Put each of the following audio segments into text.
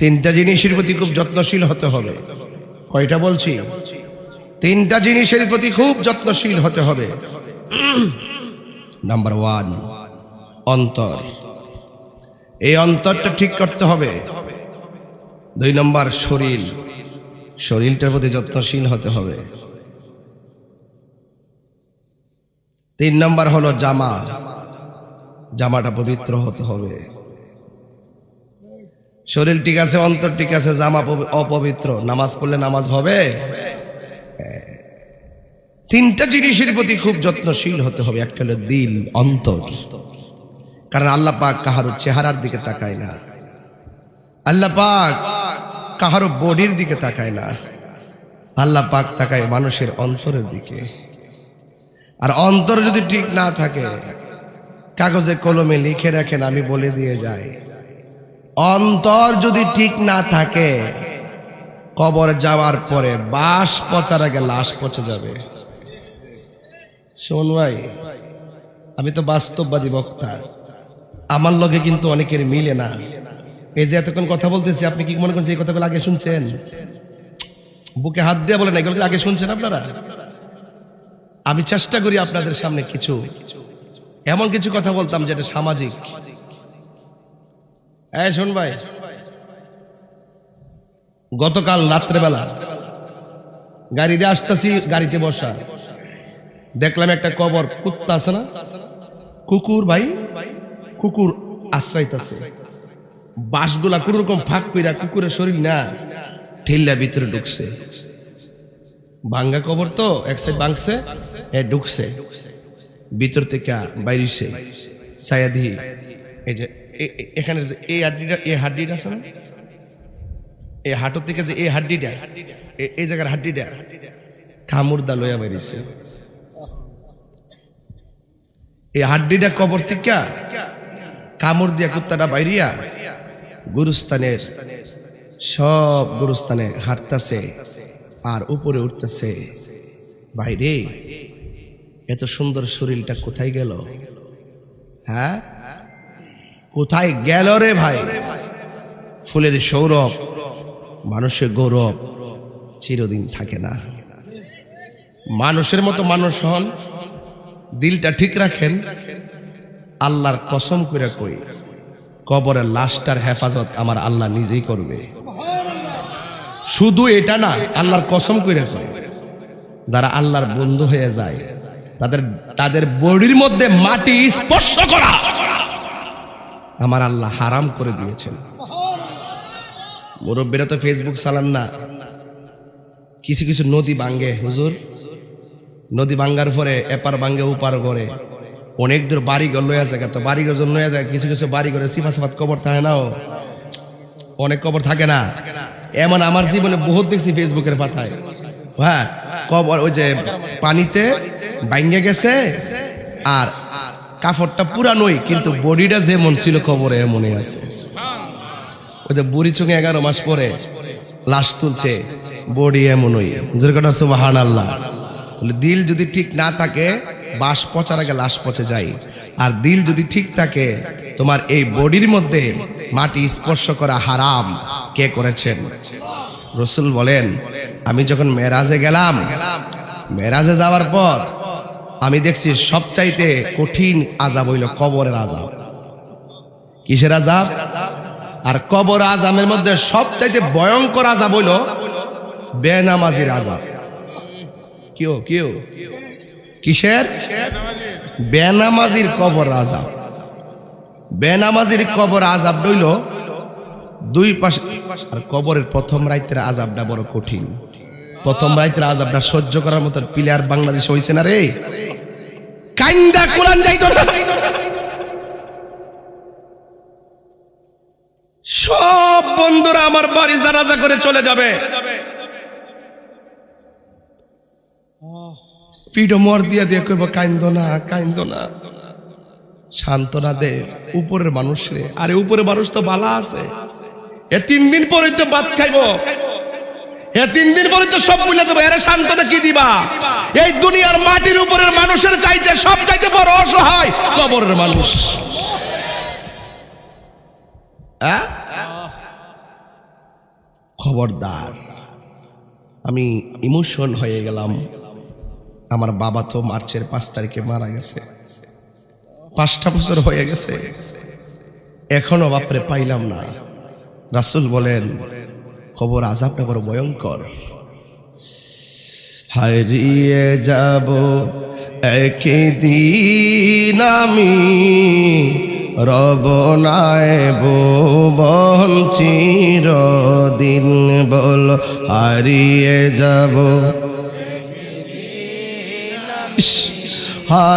তিনটা জিনিসের প্রতি খুব যত্নশীল হতে হবে। কয়টা বলছি? তিনটা জিনিসের প্রতি খুব যত্নশীল হতে হবে। নাম্বার 1, অন্তর। এই অন্তরটা ঠিক করতে হবে। 2 নম্বর, শরীর। শরীরটার প্রতি যত্নশীল হতে হবে। 3 নম্বর হলো জামা। জামাটা পবিত্র হতে হবে। শরীর ঠিক আছে, অন্তর ঠিক আছে, জামা অপবিত্র, নামাজ পড়লে নামাজ হবে? তিনটা জিনিসের প্রতি খুব যত্নশীল হতে হবে। একটা হলো দিল, অন্তর। কারণ আল্লাহ পাক কাহারো চেহারার দিকে তাকায় না, আল্লাহ পাক কাহারো বডির দিকে তাকায় না, আল্লাহ পাক তাকায় মানুষের অন্তরের দিকে। আর অন্তর যদি ঠিক না থাকে, কাগজে কলমে লিখে রাখেন, আমি বলে দিয়ে যাই, অন্তর যদি ঠিক না থাকে, কবর যাওয়ার পরে বাস পচার আগে লাশ পচে যাবে। শোন ভাই, আমি তো বাস্তববাদী বক্তা, আমার লগে কিন্তু অনেকের মিলে না। এই যে এতক্ষণ কথা বলতেছি, আপনি কি মনে করেন যে এই কথাগুলো আগে শুনছেন? বুকে হাত দিয়ে বলেন, এগুলো আগে শুনছেন আপনারা? আমি চেষ্টা করি আপনাদের সামনে কিছু এমন কিছু কথা বলতাম যেটা সামাজিক। শোন ভাই, গতকাল রাত্রেবেলা গাড়িতে আসতেছি, গাড়িতে বসা, দেখলাম একটা কবর, কুত্তা আছে না, কুকুর ভাই, কুকুর আশ্রাইতেছে। বাঁশগুলা কোন রকম ফাঁক কইরা কুকুরের শরীর না ঠেল্লা ভিতরে ঢুকছে। ভাঙ্গা কবর তো, এক সাইড ভাঙছে, ঢুকছে ভিতর থেকে বাইরেছে। সায়াদি এই যে এখানে যে এই হাড্ডিটা আছে না, এই হাঁটুর থেকে যে এই হাড্ডিটা, এই জায়গার হাড্ডিটা কামড় দা লইয়া বাইরেছে। এই হাড্ডিটা কবর থেকে কামড় দিয়া কুত্তাটা বাইরিয়া গুরুস্থানের সব গুরুস্থানে হাঁটতেছে আর উপরে উঠতেছে। বাইরে এত সুন্দর শরীরটা কোথায় গেল? হ্যাঁ, কোথায় গেল রে ভাই? ফুলের সৌরভ, মানুষের গৌরব চিরদিন থাকে না। মানুষের মতো মানুষ হন, দিলটা ঠিক রাখেন। আল্লাহর কসম করে কই, কবরের লাশটার হেফাজত আমার আল্লাহ নিজেই করবে। শুধু এটা না, আল্লাহর কসম করে কই, যারা আল্লাহর বন্ধু হয়ে যায় তাদের বডির মধ্যে মাটি স্পর্শ করা আমার আল্লাহ হারাম করে দিয়েছেন। মুরব্বীরা তো ফেসবুক চালান না, কিছু কিছু নদী ভাঙ্গে, হুজুর নদী ভাঙ্গার পরে এপার ভাঙ্গে ওপার করে অনেক দূর বাড়িঘর লইয়া যায়। তো বাড়িঘর জন্য লইয়া যায়, কিছু কিছু বাড়ি ঘরে সিফা সাফাত কবর থাকে না, অনেক কবর থাকে না। এমন আমার জীবনে বহুত দেখছি ফেসবুকের পাতায়। হ্যাঁ, কবর ওই যে পানিতে ভাঙ্গে গেছে, আর কাপড়টা পুরানোই, কিন্তু বডিটা যেমন ছিল কবরে এমনই আছে। ওই যে বুড়ি চুঙে 11 মাস পরে লাশ তুলছে, বডি এমনই। যেরকম সুবহানাল্লাহ। দিল যদি ঠিক না থাকে, বাস পচার আগে লাশ পচে যায়। আর দিল যদি ঠিক থাকে, তোমার এই বডির মধ্যে মাটি স্পর্শ করা হারাম। কে করেছেন? রাসূল বলেন, আমি যখন মেরাজে গেলাম, মেরাজে যাওয়ার পর আমি দেখছি সবচাইতে কঠিন আযাব হইল কবরের আযাব। কিসের আযাব? আর কবর আযাবের মধ্যে সবচাইতে ভয়ঙ্কর আযাব হইল বেনামাজির আযাব। কেউ কিসের? বেনামাজির কবর আযাব। বেনামাজির কবর আযাব হইল দুই পাশে। আর কবরের প্রথম রাতের আযাবটা বড় কঠিন। প্রথম রাতের আযাবটা সহ্য করার মতো প্লেয়ার বাংলাদেশ হইছে না রে। কাইন্দা কুলান যাইতো না। সব বন্ধুরা আমার বাড়ি জানাজা করে চলে যাবে, পিঠো মর দিয়া দিয়ে কইব কাইন্দো না, কাইন্দো না, সান্ত্বনা দে উপরের মানুষ রে। আরে উপরের মানুষ তো বালা আছে, এ 3 দিন পরে তো ভাত খাইবো, এ 3 দিন পরে তো সব ভুলে যাবো, এরা সান্ত্বনা কি দিবা? এই দুনিয়ার মাটির উপরের মানুষের চাইতে সব চাইতে বড় অসহায় কবরের মানুষ। খবরদার। আমি ইমোশন হয়ে গেলাম। আমার বাবা তো মার্চের 5 তারিখে মারা গেছে, 5টা বছর হয়ে গেছে, এখনো বাপরে পাইলাম না। রাসূল বলেন কবর আযাবটা বড় ভয়ঙ্কর। হারিয়ে যাব একদিন আমি, রব নাই ভুবন চিরদিন। বল হারিয়ে যাব,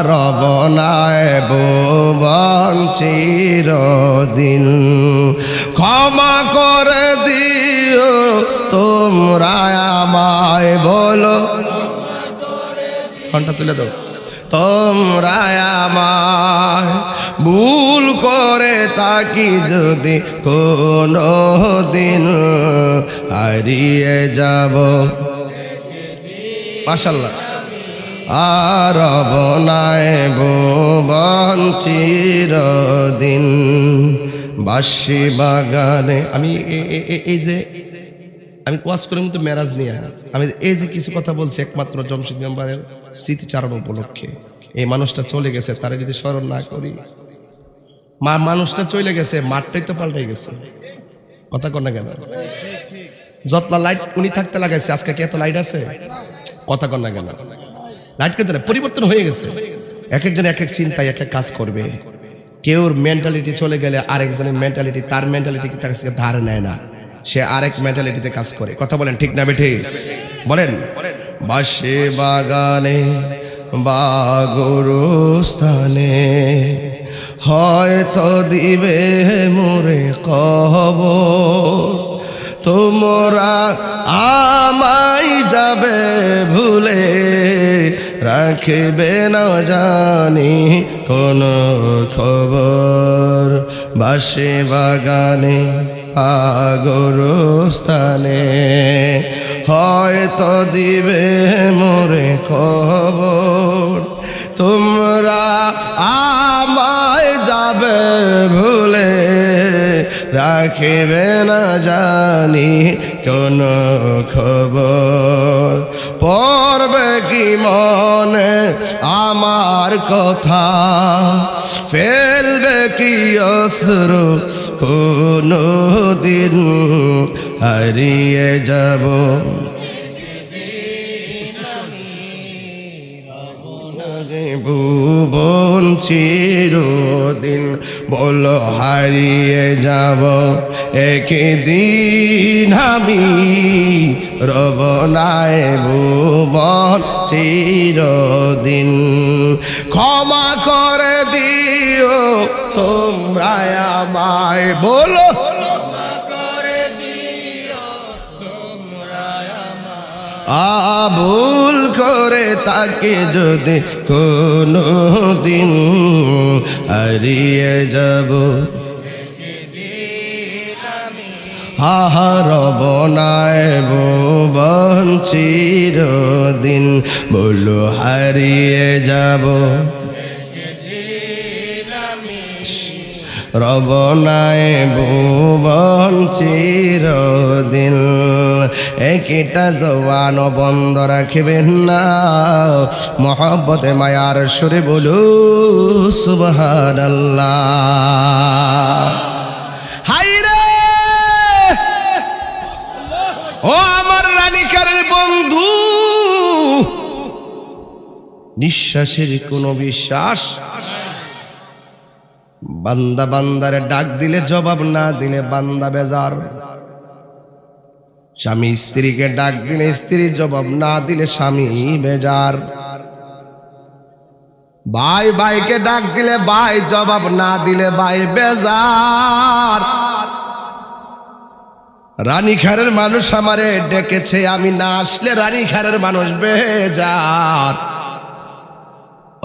রব নাই ভুবন চিরদিন। ক্ষমা করে দিও তোমরা আমায়, বলো সনটা তুলে দাও। তোমরা আমায় ভুল করে থাকি যদি কোনো দিন, হারিয়ে যাব মাশাআল্লাহ আর রব নাই ভুবন চিরদিন। বাঁশি বাগানে আমি এই যে আমি ওয়াজ করে কিন্তু মেরাজ নিয়ে আমি এই যে কিছু কথা বলছি একমাত্র জমশেদ মেম্বারের স্মৃতিচারণ উপলক্ষে। এই মানুষটা চলে গেছে, তারা যদি স্মরণ না করি, মানুষটা চলে গেছে, মাঠটাই তো পাল্টাই গেছে। কথা কর না কেন? যতলা লাইট উনি থাকতে লাগাইছে, আজকে কি এত লাইট আছে? কথা কর না কেন? লাইট কিন্তু পরিবর্তন হয়ে গেছে। এক একজন এক এক চিন্তায় এক এক কাজ করবে। কেউর মেন্টালিটি চলে গেলে আরেকজনের মেন্টালিটি, তার মেন্টালিটি তার কাছে ধার নেয় না, সে আরেক মেন্টালিটিতে কাজ করে। কথা বলেন ঠিক না বেঠি? বলেন। বাঁশি বাগানে বা গোরস্থানে হয়তো দিবে মোরে কবর, তোমরা আমায় যাবে ভুলে, রাখবে না জানি কোনো খবর। বাঁশি বাগানে গোরস্থানে হয়তো দিবে মোরে খবর, তোমরা আমায় যাবে ভুলে, রাখিবে না জানি কোনো খবর। পড়বে কি মনে আমার কথা, ফেলবে কি অশ্রু কোনো দিন, হারিয়ে যাব ভুবন চিরদিন। বলো হারিয়ে যাব একদিন আমি, রব নাই ভুবন চিরদিন। ক্ষমা করে দিও তোমরা আমায়, বলো ভুল করে তাকে যদি কোনো দিন, হারিয়ে যাব রব নাই ভুবন চিরদিন। বলো হারিয়ে যাব রব নাই ভুবন চিরদিন। একটা জওয়ান বন্ধ রাখবেন না, মহব্বতে মায়ার সুরে বলু সুবহানাল্লাহ। হায়রে ও আমার রানীকারের বন্ধু, নিঃশ্বাসের কোনো বিশ্বাস, বান্দা বান্দারে ডাক দিলে জবাব না দিলে বান্দা বেজার, স্বামী স্ত্রীকে ডাক দিলে স্ত্রী জবাব না দিলে স্বামী বেজার, ভাই ভাইকে ডাক দিলে ভাই জবাব না দিলে ভাই বেজার। রানীখারের মানুষ আমারে ডেকেছে, আমি না আসলে রানীখারের মানুষ বেজার।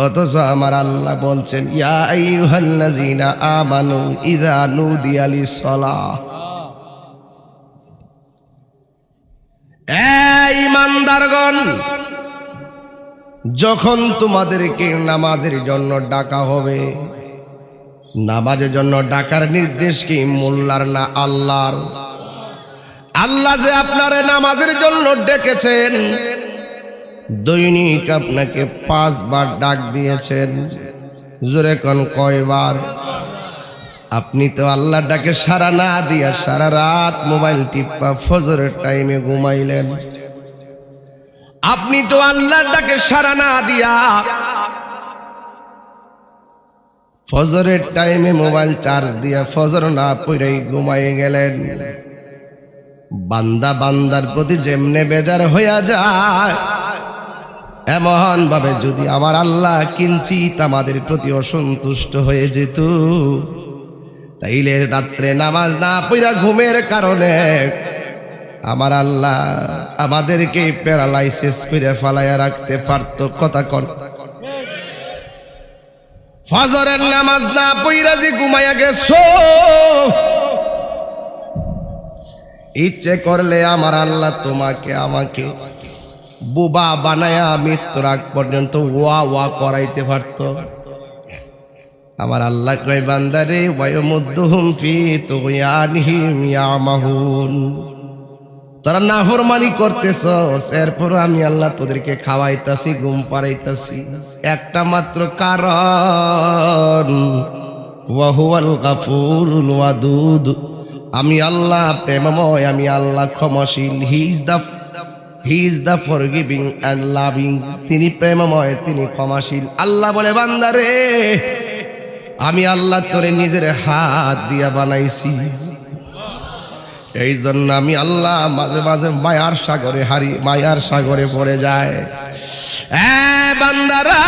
অথচ আমার আল্লাহ বলছেন ইয়া আইয়ুহাল্লাযীনা আমানু ইযা নুদিয়া লিস-সালাহ, এই ঈমানদারগণ, যখন তোমাদেরকে নামাজের জন্য ডাকা হবে, নামাজের জন্য ডাকার নির্দেশ কি মোল্লার না আল্লাহর? আল্লাহ যে আপনারে নামাজের জন্য ডেকেছেন, দৈনিক আপনাকে 5 বার ডাক দিয়েছেন। জোরে কোন কয়বার? আপনি তো আল্লাহ ডাকে সাড়া না দিয়া সারা রাত মোবাইল টিপা ফজরের টাইমে ঘুমাইলেন। আপনি তো আল্লাহর ডাকে সাড়া না দিয়া ফজরের টাইমে মোবাইল চার্জ দিয়া ফজর না পড়েই ঘুমাইয়ে গেলেন। বান্দা বান্দার প্রতি যেমনে বেজার হইয়া যায়, এমন ভাবে যদি আমার আল্লাহ কিঞ্চিত আমাদের প্রতি অসন্তুষ্ট হয়ে যেত, তাইলে রাত্রে নামাজ না পড়া ঘুমের কারণে আমার আল্লাহ আমাদেরকে প্যারালাইসিস করে ফালাইয়া রাখতে পারত। কথা কর। ফজরের নামাজ না পড়া যে ঘুমাইয়া গেছো, ইচ্ছে করলে আমার আল্লাহ তোমাকে আমাকে বোবা বানায়া মৃত্যুর আগ পর্যন্ত ওয়া ওয়া করাইতে পারত। আমার আল্লাহ কয় বান্দারে ওয়ায়ুমুদ্দুহুম ফি তুগয়ানিহিম ইয়ামাহুন, তোরা নাফরমানি করতেছস, এরপর আমি আল্লাহ তোদেরকে খাওয়াইতাছি, ঘুম পাড়াইতাছি একটা মাত্র কারণ, ওয়া হুয়াল গাফুরুল ওয়াদুদ, আমি আল্লাহ প্রেমময়, আমি আল্লাহ ক্ষমাশীল। He is the forgiving and loving, তিনি প্রেমময়, তিনি ক্ষমাশীল। আল্লাহ বলে বান্দারে আমি আল্লাহ তোরে নিজের হাত দিয়া বানাইছি, এই জন্য আমি আল্লাহ মাঝে মাঝে মায়ার সাগরে পড়ে যায়। বান্দারা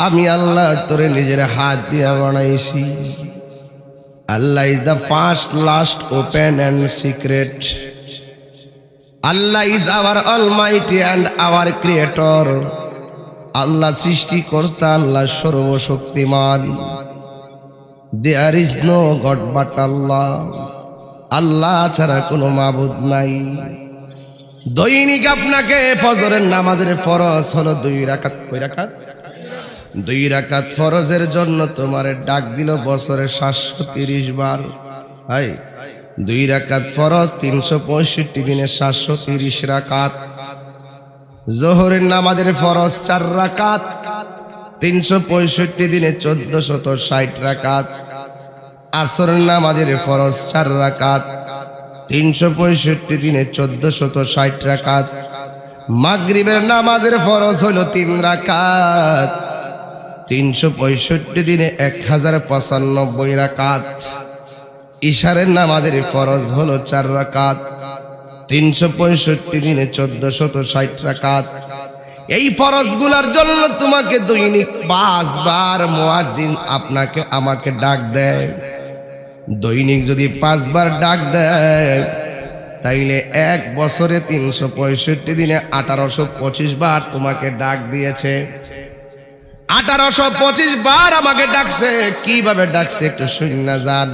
আমি আল্লাহ তোরে নিজের হাত দিয়া বানাইছি। Allah is the first, last, open and secret. Allah is our almighty and our creator. Allah সৃষ্টিকর্তা, আল্লাহ সর্বশক্তিমান। There is no god but Allah, Allah ছাড়া কোনো মাবুদ নাই। দৈনিক আপনাকে ফজরের নামাজের ফরজ হলো 2 রাকাত। কয় রাকাত? 2 রাকাত ফরজের জন্য তোমার ডাক দিল বছরে 730 বার। 2 রাকাত ফরজ 365 দিনে 730 রাকাত। জোহরের নামাজের ফরজ 4 রাকাত 365 দিনে 1460 রাকাত। আসরের নামাজের ফরজ 4 রাকাত 365 দিনে 1460 রাকাত। মাগরিবের নামাজের ফরজ হলো 3 রাকাত 365 দিনে 1095 রাকাত। ইশারের নামাজের ফরজ হলো 4 রাকাত 365 দিনে 1460 রাকাত। এই ফরজগুলোর জন্য তোমাকে দৈনিক 5 বার মুয়াজ্জিন আমাকে ডাক দেয়। দৈনিক যদি 5 বার ডাক দেয়, তাইলে 1 বছরে 365 দিনে 1825 বার তোমাকে ডাক দিয়েছে। 1825 বার আমাকে ডাকছে। কিভাবে ডাকছে একটু শুনে যান।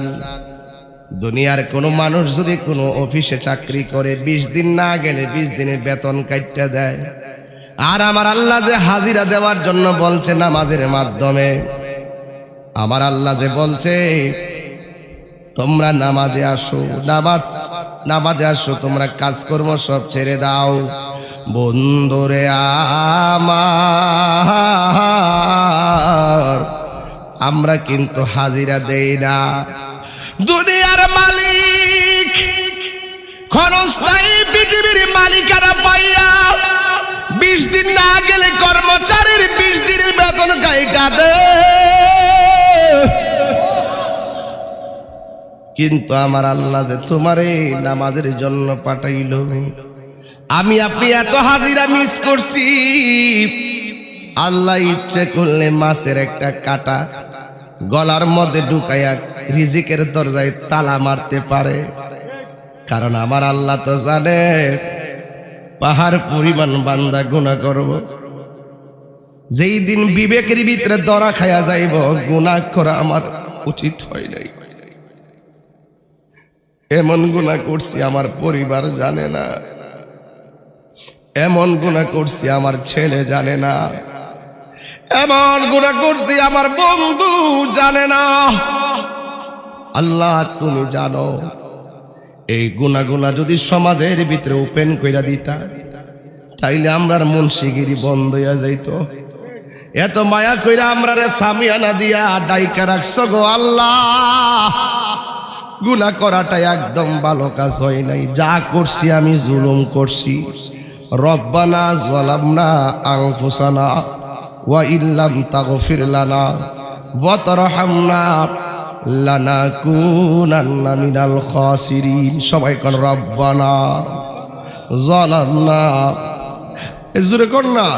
দুনিয়ার কোনো মানুষ যদি কোনো অফিসে চাকরি করে 20 দিন না গেলে 20 দিনের বেতন কাইটা দেয়। আর আমার আল্লাহ যে হাজিরা দেওয়ার জন্য বলছে নামাজের মাধ্যমে, আমার আল্লাহ যে বলছে তোমরা নামাজে আসো, নামাজে আসো, তোমরা কাজকর্ম সব ছেড়ে দাও। বন্ধুরে আমার, আমরা কিন্তু হাজিরা দেই না। দুনিয়ার মালিক ক্ষণস্থায়ী পৃথিবীর মালিকানা পাইয়া 20 দিন না গেলে কর্মচারীর 20 দিনের বেতন কাইটা দে। কিন্তু আমার আল্লাহ যে তোমারে নামাজের জন্য পাঠাইল, আমি আপনি এত হাজিরা মিস করছি। আল্লাহ ইচ্ছে করলে মাছের একটা কাঁটা গলার মধ্যে ঢুকাইয়া রিজিকের দরজায় তালা মারতে পারে। কারণ আমার আল্লাহ তো জানে পাহাড় পরিমাণ বান্দা গুনাহ করব। যেই দিন বিবেকের ভিতরে ধরা খায়া যাইব গুনাহ করা আমার উচিত হয় নাই, এমন গুনাহ করছি আমার পরিবার জানে না, এমন গুনাহ করছি আমার ছেলে জানে না, এমন গুনাহ করছি আমার বন্ধু জানে না। আল্লাহ তুমি জানো। এই গুনাহগুলা যদি সমাজের ভিতরে ওপেন কইরা দিতা তাইলে আমরার মুন্সিগিরি বন্ধ হইয়া যাইতো। এত মায়া কইরা আমরারে সামিয়ানা দিয়া ডাইকা রাখছো গো আল্লাহ। গুনাহ করাটা একদম ভালো কাজ হয় নাই। যা করছি আমি জুলুম করছি। রব্বানা যালামনা আনফুসানা ওয়া ইল্লাম তাগফির লানা ওয়া তারহামনা লানাকুনান্না মিনাল খাসিরিন। সবাই কোন রব্বানা যালামনা, জোরে কোন না,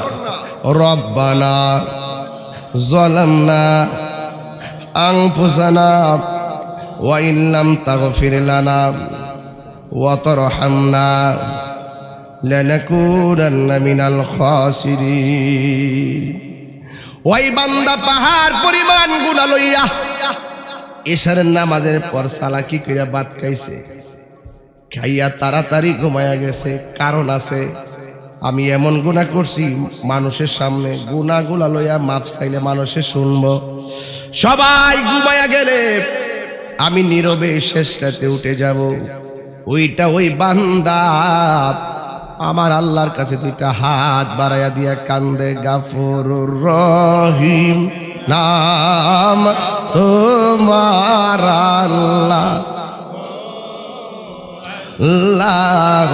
রব্বানা যালামনা আনফুসানা ওয়া ইল্লাম তাগফির লানা ওয়া তারহামনা লানাকুনান্না মিনাল খাসিরিন। ওই বান্দা পাহাড় পরিমাণ গুনাহ লইয়া এশারের নামাজের পর সালাকি কইরা ভাত খাইছে, খাইয়া তাড়াতাড়ি ঘুমায়া গেছে। কারণ আছে, আমি এমন গুনাহ করছি মানুষের সামনে গুনাহগুলা লইয়া মাপ চাইলে মানুষে শুনবো। সবাই ঘুমায়া গেলে আমি নীরবে শেষ রাতে উঠে যাব। ওইটা ওই বান্দা আমার আল্লাহর কাছে দুইটা হাত বাড়াইয়া দিয়া কান্দে, গাফুরুর রহিম নাম তোমার আল্লাহ, আল্লাহ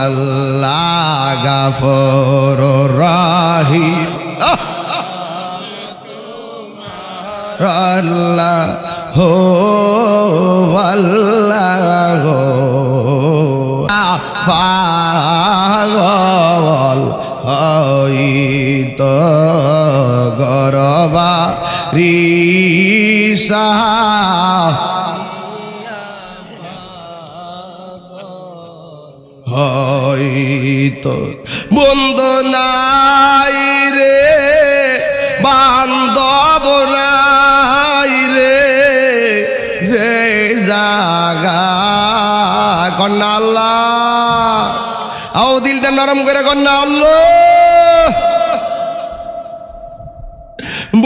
আল্লাহ গাফুরুর রহিম আল্লাহ হো আল্লাহ পাগল হইতো গরবা রিসা হইতো বন্ধু নাই রে বান্ধব নাই রে যে জাগা কন্যা আল্লাহ আও দিলটা নরম করে কন্যা আল্লাহ।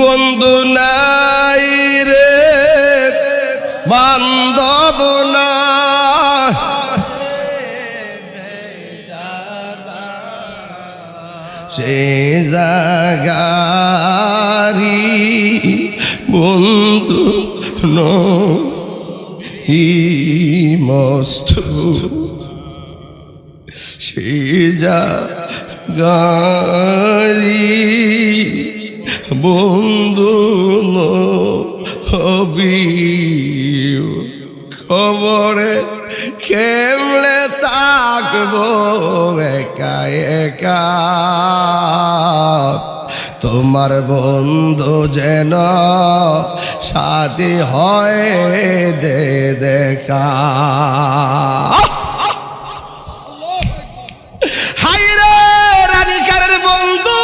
বন্ধু নাই রে বান্ধব না সে জাগারি বন্ধু নহি মস্ত সে জাগারি বন্ধু নবি খবরে কেমলে থাকবো একা একা তোমার বন্ধু যেন সাথী হয় দে দেখা। হায়রে রানিকারের বন্ধু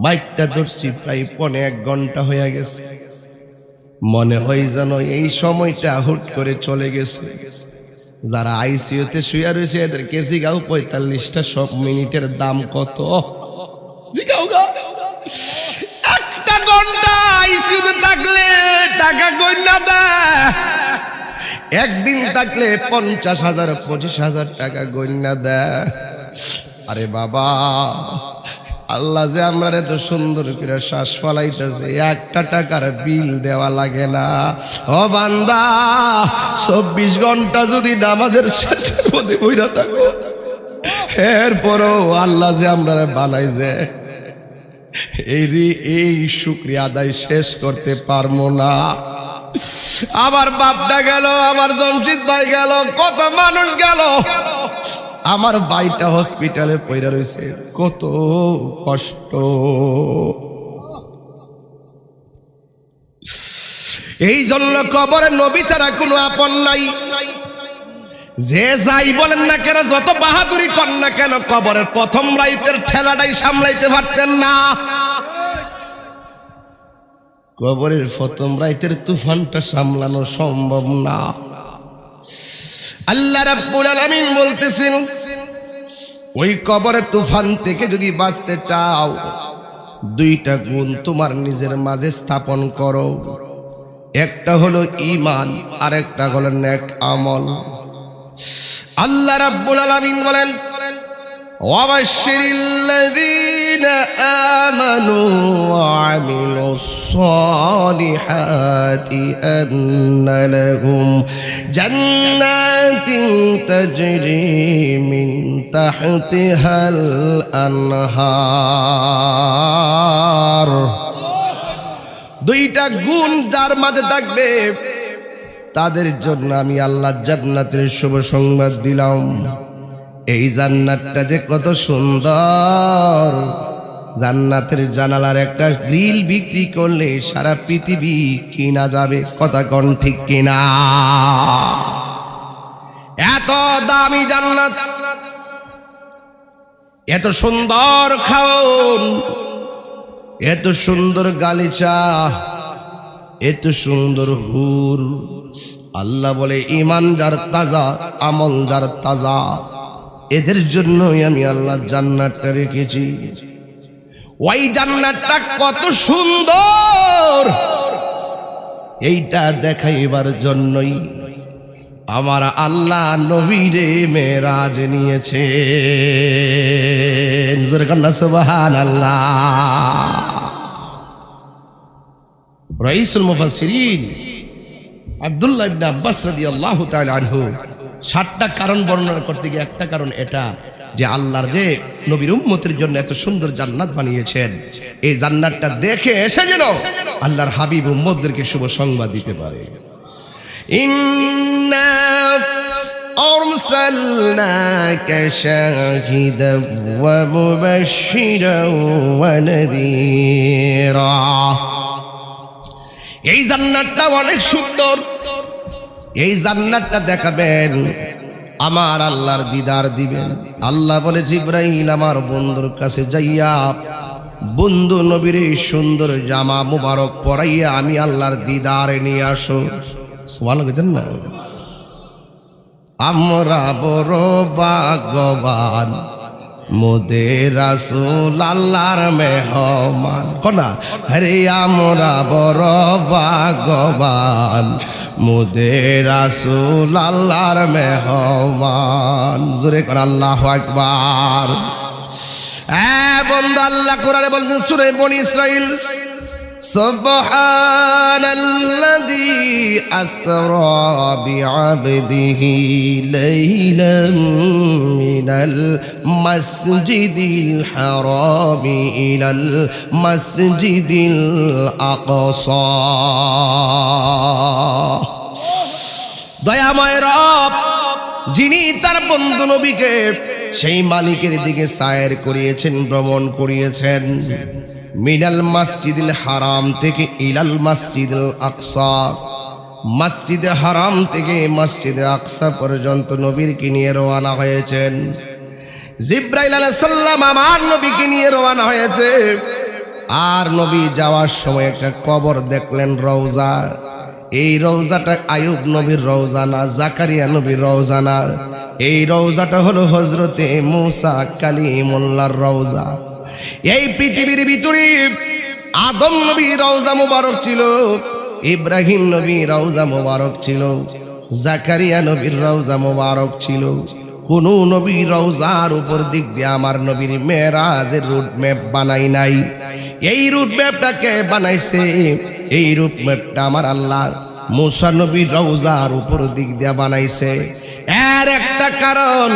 মাইকটা ধরছি প্রায় 1.5 ঘন্টা হয়ে গেছে। মনে হয় যেন এই সময়টা হুট করে চলে গেছে। যারা আইসিইউতে শুয়ে রয়েছে এদেরকে জিগাও 45টা সব মিনিটের দাম কত জিগাও গা। 1 ঘন্টা আইসিইউতে থাকলে টাকা গয়না দেয়, একদিন থাকলে 50,000 25,000 টাকা গয়না দেয়। আরে বাবা, আল্লাহ যে আমরা এত সুন্দর করে শ্বাস ফলাইতেছে, 1 টাকার বিল দেওয়া লাগে না। ও বান্দা, 24 ঘন্টা যদি নামাজের শেষে বসে বইরা থাকো, এরপরও আল্লাহ যে আমরা বানাইছে এই শুকরিয়া আদায় শেষ করতে পারবো না। আমার বাপটা গেল, আমার জমশিদ ভাই গেল, কত মানুষ গেল। আমার ভাইটা হসপিটালে পড়ে রয়েছে, কত কষ্ট। এই জন্য কবরে নবী ছাড়া কোনো আপন নাই। যে যাই বলেন না কেন, যত বাহাদুরি কর না কেন, কবরের প্রথম রাইতের ঠেলাটাই সামলাইতে পারতেন না। কবরের প্রথম রাইতের তুফানটা সামলানো সম্ভব না। আল্লাহ রাব্বুল আলামিন বলতেছেন, ওই কবরের তুফান থেকে যদি বাঁচতে চাও, 2টা গুণ তোমার নিজের মাঝে স্থাপন করো। একটা হলো ঈমান, আর একটা হলো নেক আমল। আল্লাহ রাব্বুল আলামিন বলেন, ওয়াবাশশিরিল্লাযীনা আমানু ওয়া আমিলুস সালিহাতি আন্না লাহুম জান্নাতিন তাজরি মিন তাহতিহাল আনহার। দুইটা গুণ যার মাঝে থাকবে তাদের জন্য আমি আল্লাহ জান্নাতের শুভ সংবাদ দিলাম। এই জান্নাতটা যে কত সুন্দর, জান্নাতের জানালার একটা গ্রিল বিক্রি করলে সারা পৃথিবী কিনা যাবে। কথা কোন ঠিক কিনা? এত দামি জান্নাত, এত সুন্দর খাওন, এত সুন্দর গালিচা, এত সুন্দর হুর। আল্লাহ বলে ঈমান যার তাজা, আমল যার তাজা, এদের জন্যই আমি আল্লাহ জান্নাতটা রেখেছি। ওই জান্নাতটা কত সুন্দর এইটা দেখাইবার জন্যই আমার আল্লাহ নবীরে মেরাজ নিয়েছে। জোরে কন্না সুবহানাল্লাহ। রাইসুল মুফাসসিরিন আব্দুল্লাহ ইবনে আব্বাস রাদিয়াল্লাহু তাআলা আনহু 7টা কারণ বর্ণনা করতে গিয়ে একটা কারণ এটা যে আল্লাহর যে নবীর উম্মতের জন্য এত সুন্দর জান্নাত বানিয়েছেন, এই জান্নাতটা দেখে এসে যেন আল্লাহর হাবিব উম্মতদেরকে শুভ সংবাদ দিতে পারে। ইন্না আরসালনাকা শাহিদান ওয়া মুবাশশিরান ওয়া নাযীরা। এই জান্নাতটা অনেক সুন্দর। এই জান্নাতটা দেখাবেন, আমার আল্লাহর দিদার দিবেন। আল্লাহ বলে, জিবরাইল আমার বন্ধুর কাছে যাইয়া বন্ধু নবীর এই সুন্দর জামা মুবারক পরাইয়া আমি আল্লাহর দিদারে নিয়ে আসো। সুবহানাল্লাহ বলেন না? আমরা বড় ভাগ্যবান, মোদের রাসূল আল্লাহর মেহমান। কোনা হরে আমরা বড় ভাগ্যবান, মোদের রাসূল আল্লাহর মেহমান। জোরে কোন আল্লাহু আকবার। বন্ধু, আল্লাহ কোরআনে বলেন সূরা বনী ইসরাঈল, সুবহানাল্লাযী আসরা বিআবদিহি লাইলাম মিনাল মাসজিদিল হারামি ইলাল মাসজিদিল আকসা। দয়াময় রব যিনি তার বন্ধু নবীকে সেই মালিকের দিকে সায়ের করিয়েছেন, ভ্রমণ করিয়েছেন, মিনাল মসজিদুল হারাম থেকে ইলাল মসজিদুল আকসা, মসজিদে হারাম থেকে মসজিদে আকসা পর্যন্ত নবীকে নিয়ে রওনা হয়েছেন। জিবরাইল আলাইহিস সালাম আমার নবীকে নিয়ে রওনা হয়েছে। আর নবী যাওয়ার সময় একটা কবর দেখলেন, রওজা। এই রওজাটা আয়ুব নবীর রওজা না, জাকারিয়া নবীর রওজা না, এই রওজাটা হলো হযরতে মূসা কালিমুল্লাহর রওজা। এই পৃথিবীর ভিতরে আদম নবীর রওজা মুবারক ছিল, ইব্রাহিম নবীর রওজা মুবারক ছিল, জাকারিয়া নবীর রওজা মুবারক ছিল। কোন নবীর রওজার উপর দিক দিয়ে আমার নবীর মেরাজের রুট ম্যাপ বানাই নাই। এই রুট ম্যাপটাকে বানাইছে, এই রুট ম্যাপটা আমার আল্লাহ মূসা নবীর রওজার উপর দিক দিয়ে বানাইছে। এর একটা কারণ,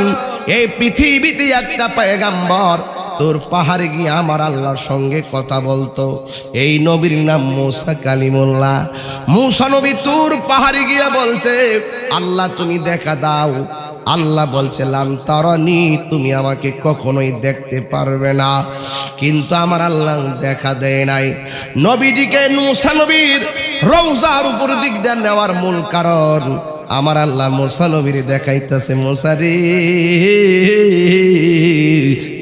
এই পৃথিবীতে একটা পয়গম্বর তোর পাহাড়ে গিয়ে আমার আল্লাহর সঙ্গে কথা বলতো। এই নবীর নাম মূসা কালিমুল্লাহ। মূসা নবী তোর পাহাড়ে গিয়ে বলছে, আল্লাহ তুমি দেখা দাও। আল্লাহ বলছে, লান তারানি, তুমি আমাকে কখনোই দেখতে পারবে না। কিন্তু আমার আল্লাহ দেখা দেয় নাই। নবীটিকে মূসা নবীর রওজার উপর দিক দিয়ে নেওয়ার মূল কারণ, আমার আল্লাহ মূসা নবীর দেখাইতেছে, মূসা রে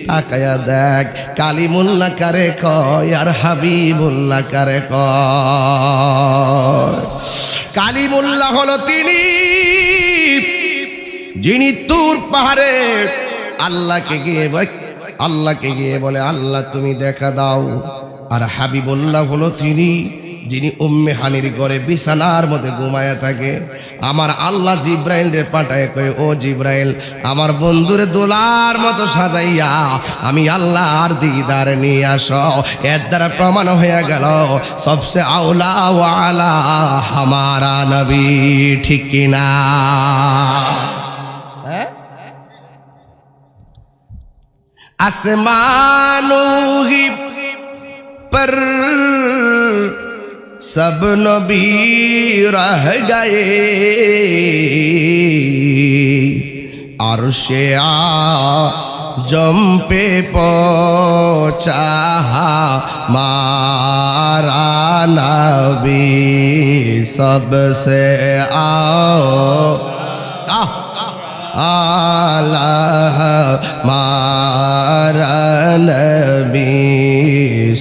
তাকায়া দেখ, কালিমুল্লাহ কারে কয় আর হাবিবুল্লাহ কারে কয়। কালিমুল্লাহ হলো তিনি যিনি তুর পাহাড়ে আল্লাহকে গিয়ে বলে, আল্লাহ তুমি দেখা দাও। আর হাবিবুল্লাহ হলো তিনি যিনি উম্মে হানির ঘরে বিছানার মধ্যে ঘুমায়া থাকে, আমার আল্লাহ জিব্রাইল রে পাঠায় কয়, ও জিব্রাইল, আমার বন্ধুরে দোলার মতো সাজাইয়া আমি আল্লাহর দিদার নিয়ে আসো। এর দ্বারা প্রমাণ হয়ে গেল সবসে আউলা ওয়ালা হামারা নবী, ঠিক কিনা? आसमानों ही पर सब नबी रह गए, अर्शे आज़म पे पहुंचा हमारा नबी सबसे आला हमारा नबी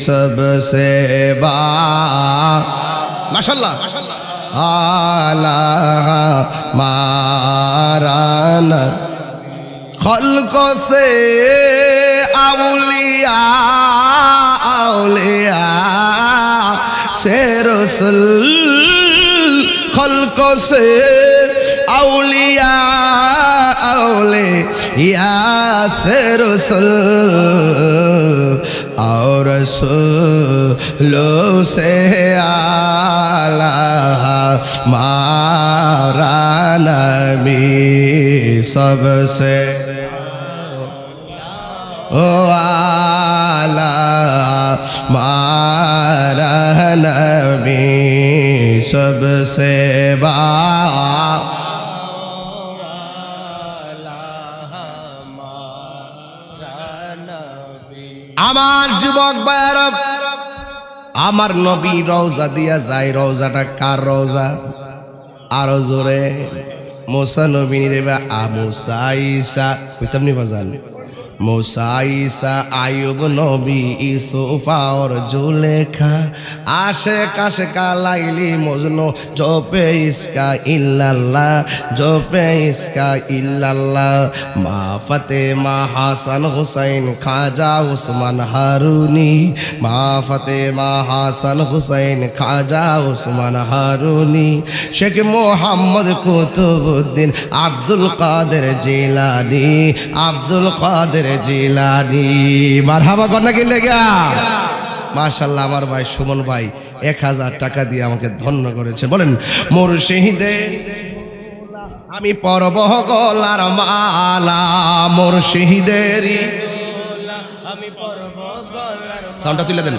सबसे माशाल्लाह आला हमारा खल्को से औलिया औलिया से रसूल, खल्को से औलिया औलिया से रसूल, और रसूलों से आला हमारा नबी सबसे ओ आला हमारा नबी सबसे আমার যুবক ভাইরা, আমার নবী রওজা দিয়া যায়, রওজাটা কার রওজা? আরো জোরে, মুসা নবী রে বা মুসা ঈসা কইতাম নি বাজান, মুসা ঈসা আইয়ুব নবী ইউসুফ আর জুলেখা, আশিক আশিকা লাইলি মজনু, জপে ইসকা ইল্লাল্লাহ, জপে ইসকা ইল্লাল্লাহ, মা ফাতেমা হাসান হুসাইন খাজা উসমান হারুনি, মা ফাতেমা হাসান হুসাইন খাজা উসমান হারুনি, শেখ মোহাম্মদ কুতুবউদ্দিন আব্দুল কাদের জিলানী, আব্দুল কাদের জিলানী। মারহাবা কন্যা কি লেগা? মাশাআল্লাহ, আমার ভাই সুমন ভাই 1000 টাকা দিয়ে আমাকে ধন্য করেছেন। বলেন, মুর্শিদে আমি পরব গলার মালা, মুর্শিদেরই আমি পরব গলার, সাউন্ডটা তুলে দেন।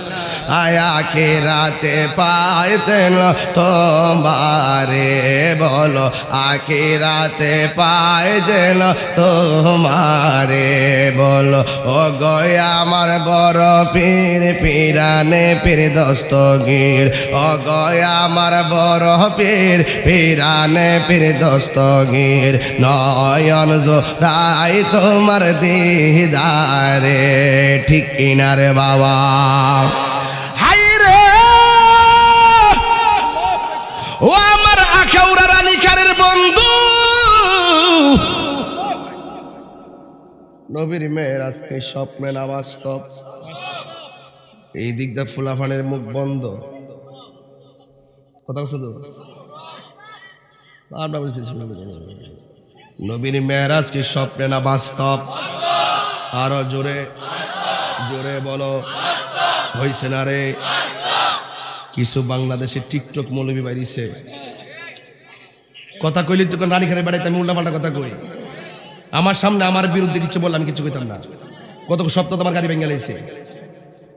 আয়া কে রাতে পাইতেন তোমারে, বলো আখি রাতে পাই যেন তোমারে, বলো ও গয়া আমার বড় পীর পিরানে পীর দস্তগীর, ও গয়া আমার বড় পীর পিরানে পীর দস্তগীর, নয়ন জোড়াই তোমার দিদারে, ঠিক কিনারে বাবা? হাই রে ও আমার আখাউড়া রানীখারের বন্ধু, নবীর মেয়ের আজকে স্বপ্নে না বাস্তব। এই দিকটা ফুলাফানের মুখ বন্ধ, কথা বলছো তো? নবীর মেয়ের আজকে স্বপ্নে না বাস্তব? আরো জোরে জোরে বলো, হইছে না রে? কিছু বাংলাদেশের টিকটক মৌলবী বাইরিছে, কথা কইলি তো রানীখানের বাড়িতে আমি উল্টাপাল্টা কথা কই, আমার সামনে আমার বিরুদ্ধে কিছু বললাম, কিছু কইতাম না। কত সপ্তাহ আমার গাড়ি ভেঙে লাইছে,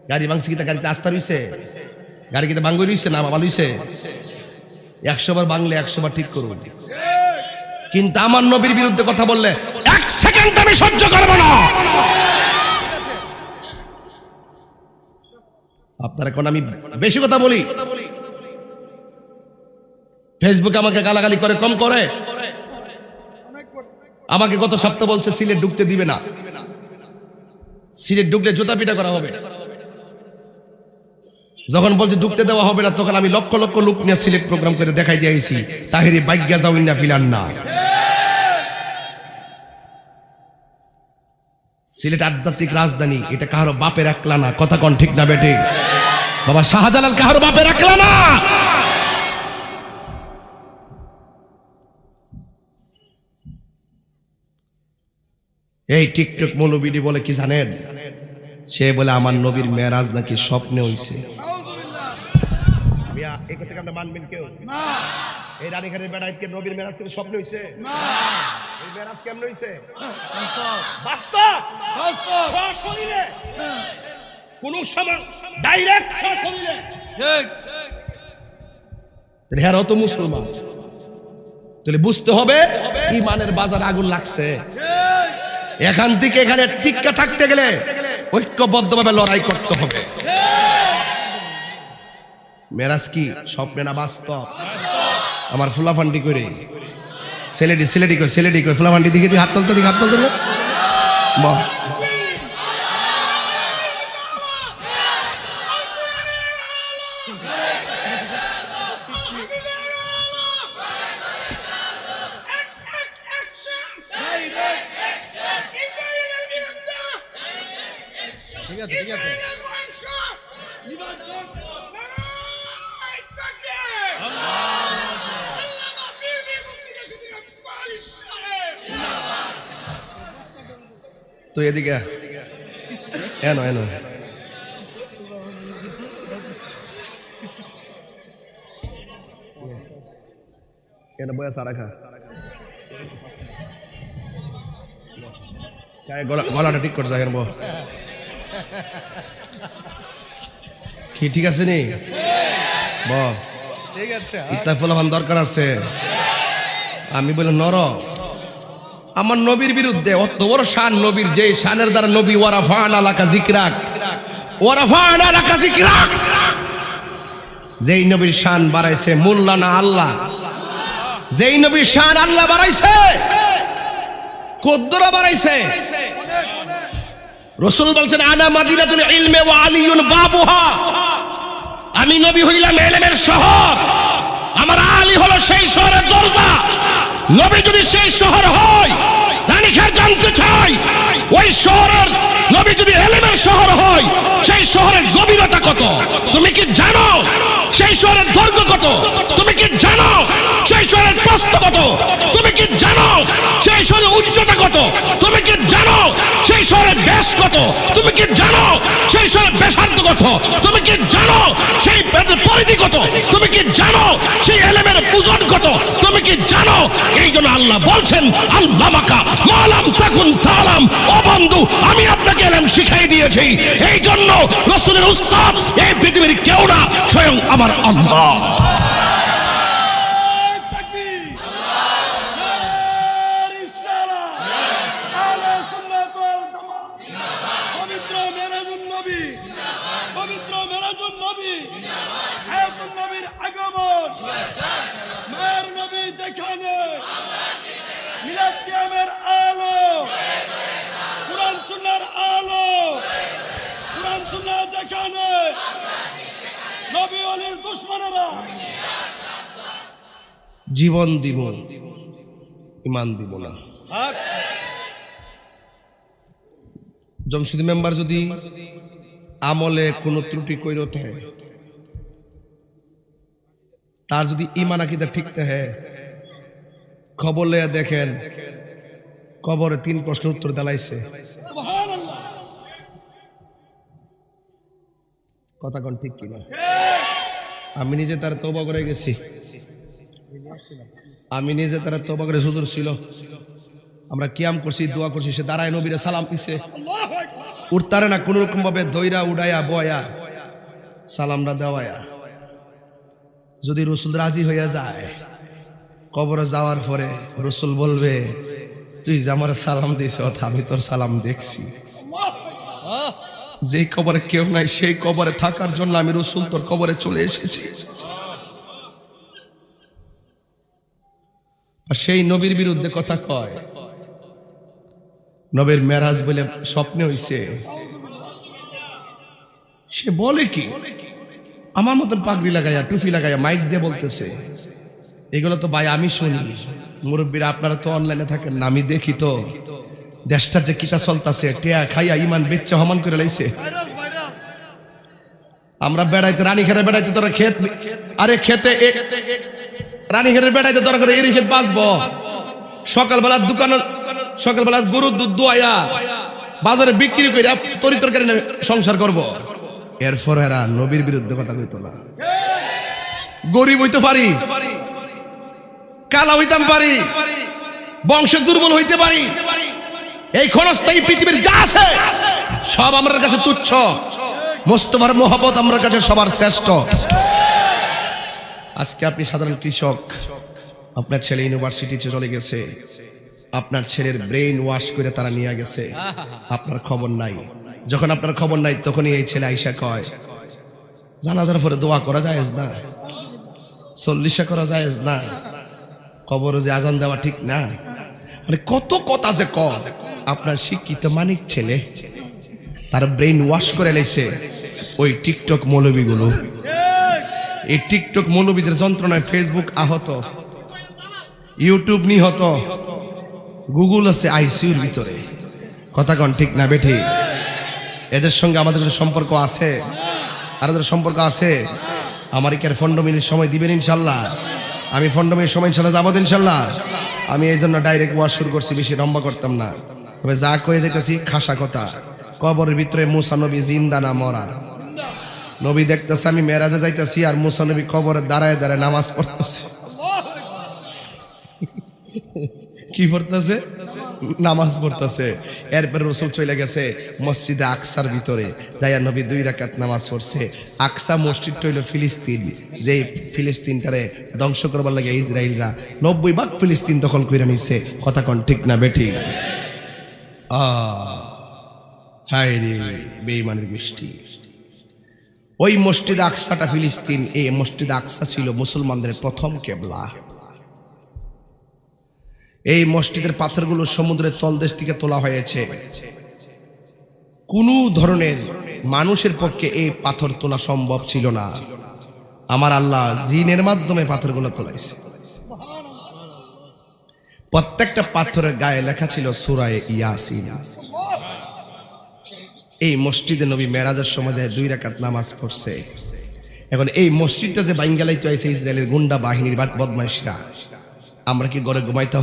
গাড়ি ভাঙছে কিতা, গাড়িতে আস্থা রইছে, গাড়ি কিতা ভাঙ্গ রইছে না মামা লইছে? 100 বার বাংলে 100 বার ঠিক করুন, কিন্তু আমার নবীর বিরুদ্ধে কথা বললে 1 সেকেন্ড আমি সহ্য করব না। আপনারা কোন আমি বেশি কথা বলি, ফেসবুকে আমাকে গালাগালি করে, কম করে। আমাকে গত সপ্তাহ বলছে সিলেট ঢুকতে দিবে না, সিলেট ঢুকলে জুতা পিটা করা হবে। যখন বলছে ঢুকতে দেওয়া হবে না, তখন আমি লক্ষ লক্ষ লোক নিয়ে সিলেট প্রোগ্রাম করে দেখাই দিয়েছি, তাহিরি বাইজ্ঞা যাওইন না ফিলান না। সিলেট আধ্যাত্মিক রাজধানী, এটা কারো বাপের একলা না, কথা কোন ঠিক না বেঠিক? বাবা শাহজালাল কাহার বাপে রাখলা না। এই টিকটক মৌলবীটি বলে কি জানেন, সে বলে আমার নবীর মেরাজ নাকি স্বপ্নে হইছে। মানবেন কেউ? এই রানীখানের বেড়াইতে নবীর মেরাজ কিন্তু স্বপ্নে হইছে না। এই মেরাজ কেমনে হইছে? বাস্তব, সশরীরে, কোন সময় ডাইরেক্ট সশরীরে। ঠিক। হ্যাঁ তো মুসলমান, তাহলে বুঝতে হবে ঈমানের বাজার আগুন লাগছে। এখান থেকে এখানে টিক্কা থাকতে গেলে ঐক্যবদ্ধভাবে লড়াই করতে হবে। মেরাজ কি স্বপ্নে না বাস্তব? আমার ফুলাফান্ডি করে ছেলেটি করে ফুলাফান্ডি দিকে হাত তুলতে বাহ। ঠিক আছে ঠিক আছে। তো এদিকে এনো এনো এনো বয়া সারা খা গলাটা ঠিক করছে এখন বল কি ঠিক আছে নি বল ঠিক আছে ইত্তা ফলাফল দরকার আছে আমি বলে নর আমার নবীর বিরুদ্ধে অত বড় শান নবীর যে শানের দ্বারা নবী ওয়ারাফান আলাকা যিকরাক যেই নবীর শান বাড়াইছে মোল্লা না আল্লাহ যেই নবীর শান আল্লাহ বাড়াইছে কদ্দুরা বাড়াইছে রাসূল বলছেন আনা মাদিনাতুল ইলমি ওয়া আলিয়ুন বাবুহা আমি নবী হইলাম ইলমের শহর আমার আলী হলো সেই শহরের দরজা নবী যদি সেই শহর হয় রানীখার জানতে চাই ওই শহরের নবী যদি ইলমের শহর হয় সেই শহরের গভীরতা কত তুমি কি জানো সেই শহরের দৈর্ঘ্য কত তুমি কি জানো সেই শহরের প্রস্থ কত তুমি কি জানো সেই শহরের উচ্চতা কত তুমি কি জানো সেই শহরের ব্যাস কত তুমি কি জানো সেই শহরের ব্যাসার্ধ কত তুমি কি জানো সেই পরিধি কত তুমি কি জানো সেই ইলমের ওজন কত তুমি কি জানো এই জন্য আল্লাহ বলছেন আল্লামাকা মালাম তাকুন তালাম ও বন্ধু আমি আপনাকে ইলম শিখাই দিয়েছি এই জন্য রাসূলের উস্তাদ এই পৃথিবীর কেউ না স্বয়ং আমার আল্লাহ জীবন দিব ইমান দিব না জমশিদ মেম্বার যদি আমলে কোনো ত্রুটি কইরো থাকে তার যদি ইমান আকীদা ঠিক থাকে খবর লইয়া দেখেন কবরে 3 প্রশ্নের উত্তর দালাইছে কথা কোন ঠিক কিনা আমি নিজে তার তওবা করে গেছি আমি নিজে তারা তওবা করে হুজুর ছিল আমরা কিয়াম করছি দোয়া করছি সে দাঁড়ায় নবীরে সালাম দিছে উঠতারে না কোন রকম ভাবে দইরা উড়াইয়া বয়া সালামটা দেওয়ায়া যদি রাসূল রাজি হইয়া যায় কবরে যাওয়ার পরে রাসূল বলবে তুই যে আমার সালাম দিছ আমি তোর সালাম দেখছি যে কবরে কেউ নাই সেই কবরে থাকার জন্য আমি রাসূল তোর কবরে চলে এসেছি আর সেই নবীর বিরুদ্ধে কথা কয় নবীর মেরাজ বলে স্বপ্নে হইছে সে বলে কি আমার মতন পাগড়ি লাগাইয়া টুপি লাগাইয়া মাইক দিয়ে বলতেছে এগুলো তো ভাই আমি শুনি মুরব্বীরা আপনারা তো অনলাইনে থাকেন না আমি দেখি তো দেশটা যে কিটা চলতেছে টিয়া খাইয়া ইমান বেচ্চা হমান করে লাইছে আমরা বেড়াইতে রানীখানে বেড়াইতে তোরা ক্ষেত, আরে খেতে রানীখানে বেড়াইতে তোরা করে এরি ক্ষেত বাঁচবো। সকালবেলার দোকানে সকালবেলা গরুর দুধ দোয়া বাজারে বিক্রি করে তরি তরকারি সংসার করব। এরপর এরা নবীর বিরুদ্ধে কথা কইতো না। গরিব হইতে পারি, কালা হইতাম পারি, বংশ দুর্বল হইতে পারি, এই ক্ষণস্থায়ী পৃথিবীর যা আছে সব আমার কাছে তুচ্ছ। মোস্তফার মোহাব্বত আমার কাছে সবার শ্রেষ্ঠ। আজকে আপনি সাধারণ কৃষক, আপনার ছেলে ইউনিভার্সিটিতে চলে গেছে, আপনার ছেলের ব্রেইন ওয়াশ করে তারা নিয়ে গেছে, আপনার খবর নাই। যখন আপনার খবর নাই তখনই এই ছেলে আইসা কয় জানাজার পরে দোয়া করা জায়েজ না, চল্লিশা করা জায়েজ না, কবরে যে আজান দেওয়া ঠিক না। মানে কত কথা যে আপনার শিক্ষিত মানিক ছেলে তার ব্রেইন ওয়াশ করে লেছে ওই টিকটক মৌলবীগুলো। এই টিকটক মৌলবীদের যন্ত্রণায় ফেসবুক আহত, ইউটিউব নিহত, গুগল আছে আইসিইউর ভিতরে। কথা কন ঠিক না বেঠি? এদের সঙ্গে আমাদের সম্পর্ক আছে, আর এদের সম্পর্ক আছে। আমার কি আর 15 মিনিট সময় দিবেন ইনশাল্লাহ? আমি 15 মিনিট সময় ইনশাল্লাহ যাবো ইনশাল্লাহ। আমি এই জন্য ডাইরেক্ট ওয়াজ শুরু করছি, বেশি লম্বা করতাম না। তবে যা কয়ে যেতেছি খাসা কথা। কবরের ভিতরে মুসা নবী জিন্দা না মরা? নবী দেখতেছে আমি মেরাজে যাইতেছি আর মুসা নবী কবরে দাঁড়ায় দাঁড়ায় নামাজ পড়তেছে। কি পড়তেছে? নামাজ পড়তেছে। এরপর রাসূল চলে গেছে মসজিদে আকসার ভিতরে, যাইয়া নবী 2 রাকাত নামাজ পড়ছে। আকসা মসজিদটা হইল ফিলিস্তিন, যে ফিলিস্তিনটারে ধ্বংস করবার লাগে ইসরায়েলরা 90% ফিলিস্তিন দখল করে নিছে। কথা কোন ঠিক না বেঠি? হায় রে বেঈমানের গোষ্ঠী। ওই মসজিদ আকসাটা ফিলিস্তিন, এই মসজিদ আকসা ছিল মুসলমানদের প্রথম কিবলা। এই মসজিদের পাথরগুলো সমুদ্রের তলদেশ থেকে তোলা হয়েছে। কোন ধরনের মানুষের পক্ষে এই পাথর তোলা সম্ভব ছিল না। আমার আল্লাহ জিনের মাধ্যমে পাথরগুলো তোলাইছে। প্রত্যেকটা পাথরের গায়ে লেখা ছিল সূরা ইয়াসিন। এই মসজিদে নবী মেরাজের সময় 2 রাকাত নামাজ পড়ছে। এখন এই মসজিদটা যে বাইঙ্গালাইতে আইছে ইসরায়েলের গুন্ডা বাহিনীর বদমাইশরা, আমরা কি ঘরে ঘুমাইতে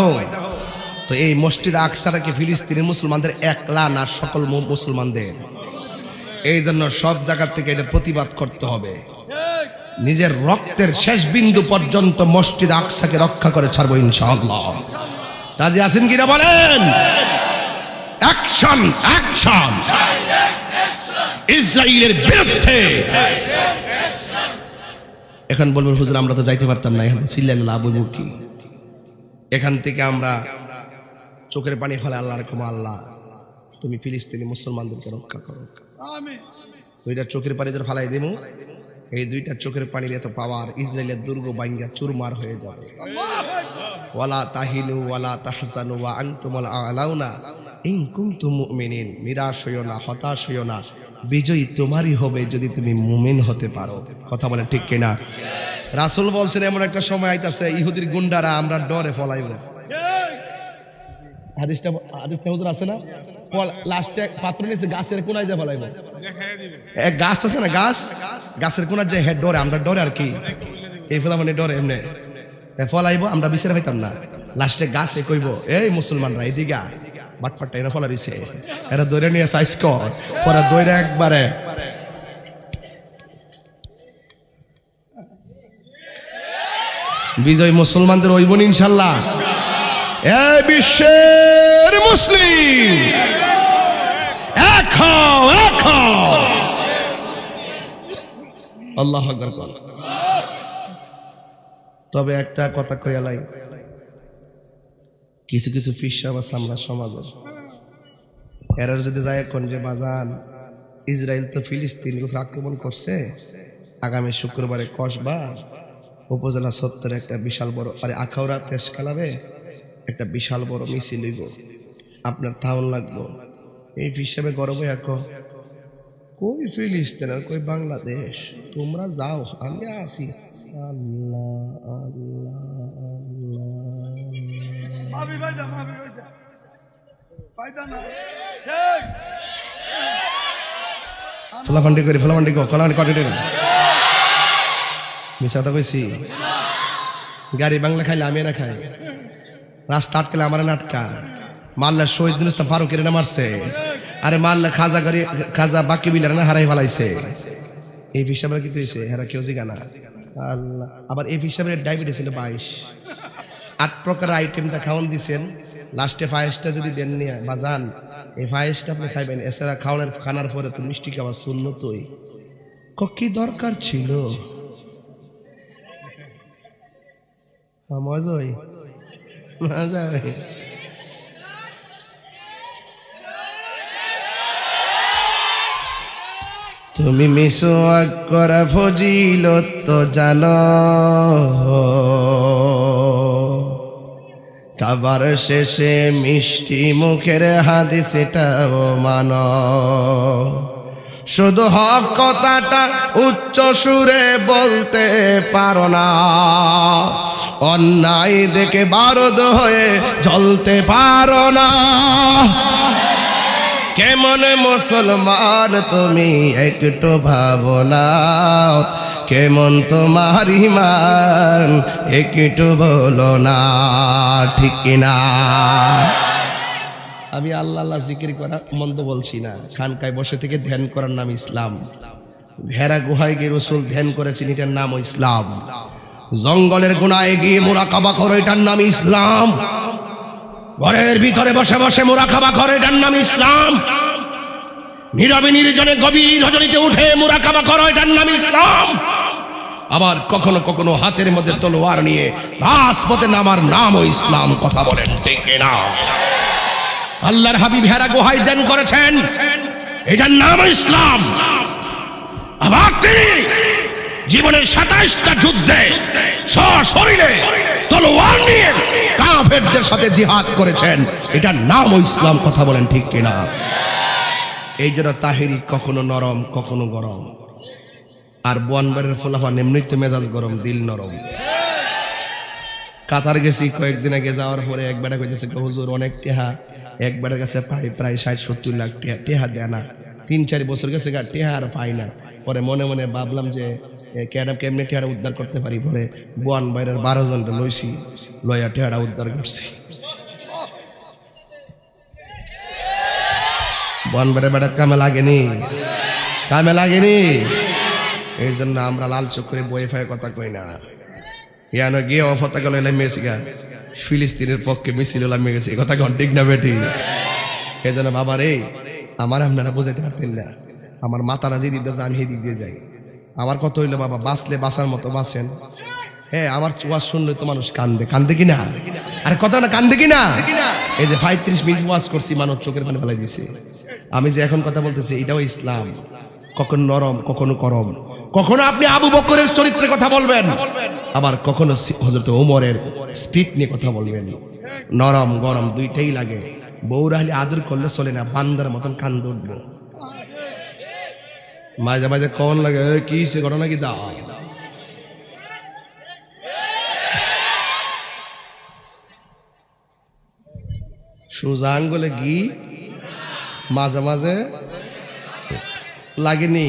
হোক? তো এই মসজিদ আকসাটা কি ফিলিস্তিনের মুসলমানদের একলা না সকল মুসলমানদের? এই জন্য সব জায়গা থেকে এটা প্রতিবাদ করতে হবে। নিজের রক্তের শেষ বিন্দু পর্যন্ত মসজিদ আকসাকে রক্ষা করে ছাড়বো ইনশাআল্লাহ। রাজি আছেন কিনা বলেন? অ্যাকশন অ্যাকশন ইসরায়েলের বিরুদ্ধে। এখন বলবেন হুজুর আমরা তো যাইতে পারতাম না, এখান থেকে চিল্লাইলে লাভ হইব কি? এখান থেকে আমরা চোখের পানি ফেলে আল্লাহর ক্ষমা, আল্লাহ তুমি ফিলিস্তিনি মুসলমানদেরকে রক্ষা করো। আমিন। 2টা চোখের পানি ধরে ফালাই দেবো, এই 2টা চোখের পানির এত পাওয়ার, ইসরায়েলের দুর্গ বাইঙ্গা চুরমার হয়ে যাবে। ওয়ালা তাহিনু ওয়ালা তাহজানু ওয়া আনতুমুল আ'লাউনা ইন কুনতুম মুমিনিন। নিরাশ হইও না, হতাশ হইও না, বিজয়ী তোমারই হবে যদি তুমি মুমিন হতে পারো। কথা বলে ঠিক কিনা? রাসূল বলছেন এমন একটা সময় আইতাছে ইহুদির গুন্ডারা আমরা ডরে ফলাইব। হাদিসটা হুজুর আছে না? লাস্টে পাত্র নিচে গাছের কোনায় যা ফলাইব। এক গাছ আছে না, গাছের কোনায় যে হেড ডরে, আমরা ডরে আর কি, এই ফলা মানে ডরে এমনি ফলাইব, আমরা বিচারে পাইতাম না। লাস্টে গাছে কইব এই মুসলমানরা এদিকে বাটফাটটা এরা ফলা রইছে, এরা দৌড়ে নিয়ে সাইজ কর, পরে দৌড়ে একবারে বিজয় মুসলমানদের হইব ইনশাআল্লাহ। এই বিশ্বের মুসলিম এক হও, এক হও। আল্লাহু আকবার। তবে একটা কথা কইয়ালাই, কিছু কিছু ফিসা বা সামরা সমাজে এরা যদি যায় এখন যে বাজান ইসরায়েল তো ফিলিস্তিনের উপর আক্রমণ করছে, আগামী শুক্রবারে কসবা উপজেলা সত্তরে একটা বিশাল বড় আখাউড়া প্রেস ক্লাবে একটা বিশাল বড় মিছিল হইব, আপনার তাউন লাগবো। এই হিসাবে গর্ব এখন কই ফিলিস্তিন আর কই বাংলাদেশ, তোমরা যাও আমি আসি। আল্লাহ আল্লাহ ফলাফান্ডি করি ফলাফান্ডি করি মিশা তো কইছি গাড়ি বাংলা খাইলে আমি না খাই রাস্তা আটকালে আমার নাটকা মাল্লা শহীদ ইসলাম ফারুকের না মারছে আরে মাল্লা খাজা বাকি বিলার না হারাই ফেলাইছে এই হিসাবে কি হয়েছে হেরা কেউ জিগানা আল্লাহ আবার এই হিসাবে ডায়াবেটিস ছিল 22 8 প্রকার আইটেমটা খাওয়ান দিছেন লাস্টে ফায়েসটা যদি দেন নিয়ে বাজান এই ফায়েসটা আপনি খাইবেন এছাড়া খানার পরে তো মিষ্টি খাওয়া সুন্নতই কি দরকার ছিল মজাই মজাই তুমি মিসওয়াক করা ফজিলত তো জানো খাবার শেষে মিষ্টি মুখের হাদিস এটাও মানো শুধু হক কথাটা উচ্চ সুরে বলতে পারো না অন্যায় দেখে বারদ হয়ে জ্বলতে পারো না কেমন মুসলমান তুমি একটু ভাবো না কেমন তোমার ঈমান একটু বলো না ঠিক কিনা আমি আল্লাহ আল্লাহ জিকির করা মন্দ বলছি না খানকায় বসে থেকে ধ্যান করার নাম ইসলাম ভেড়া গুহায় গিয়ে রসুল ধ্যান করেছেন এটার নাম ইসলাম জঙ্গলের গুনায় গিয়ে মুরাকাবা করো এটার নাম ইসলাম ঘরের ভিতরে বসে বসে মুরাকাবা করো এটার নাম ইসলাম নীরবে নির্জনে গভীর রজনীতে উঠে মুরাকাবা করো এটার নাম ইসলাম আবার কখনো কখনো হাতের মধ্যে তলোয়ার নিয়ে রাজপথে নামার নামও ইসলাম কথা বলেন ঠিক কিনা আল্লাহর হাবিব হেরা গুহায় ধ্যান করেছেন এটার নাম ইসলাম আবার তিনি জীবনের 27টা যুদ্ধে সশরীরে তলোয়ার নিয়ে কাফেরদের সাথে জিহাদ করেছেন এটার নাম ইসলাম কথা বলেন ঠিক কিনা এই জন্য তাহিরি কখনো নরম কখনো গরম আর বনবারের ফলাফল এমনিতে মেজাজ গরম দিল নরম কাতার গেছি কয়েকদিন আগে যাওয়ার পরে একবারে কইতেছে হুজুর অনেক টেহা একবারের কাছে পাই প্রায় 60-70 লাখ টেহা দেয় না 3-4 বছর গেছে টেহা আর পাই না পরে মনে মনে ভাবলাম যে কেমনে টেহারা উদ্ধার করতে পারি পরে বন বাইরের 12 জনটা লইছি লয়া টেহারা উদ্ধার করছি বন বাইরের বেড়াত কামে লাগেনি এই জন্য আমরা লাল চোখ করে বই ফায় কথা কই না ইয়ানো গিয়ে অপতাকা লইলাম মেসিগা ফিলিস্তিনের পক্ষে মিছিল লামে গেছে কথা কোন ঠিক না বেটি এই জন্য বাবা রে আমার আপনারা বোঝাইতে পারতেন না আমার মাতারা যে দিতে আমি সেই দিক দিয়ে যাই আমার কথা হইলো বাবা বাঁচলে বাঁচার মতো বাঁচেন হ্যাঁ আমার ওয়াজ শুনলে তো মানুষ কান্দে কিনা আরে কথা না কান্দে কিনা এই যে 35 মিনিট ওয়াজ করছি মানুষ চোখের পানি ফেলাই দিছে আমি যে এখন কথা বলতেছি এটাও ইসলাম কখনো নরম কখনো গরম কখনো আপনি আবু বকরের চরিত্রের কথা বলবেন আবার কখনো হযরত ওমরের স্পিড নিয়ে কথা বলবেন নরম গরম দুইটাই লাগে বউরা হলে আদর করলে চলে না বান্দার মতন কান্দ উঠবো মাঝে মাঝে কখন লাগে কি সে ঘটনা কি দাও সোজা আঙ্গুলে ঘি মাঝে মাঝে লাগেনি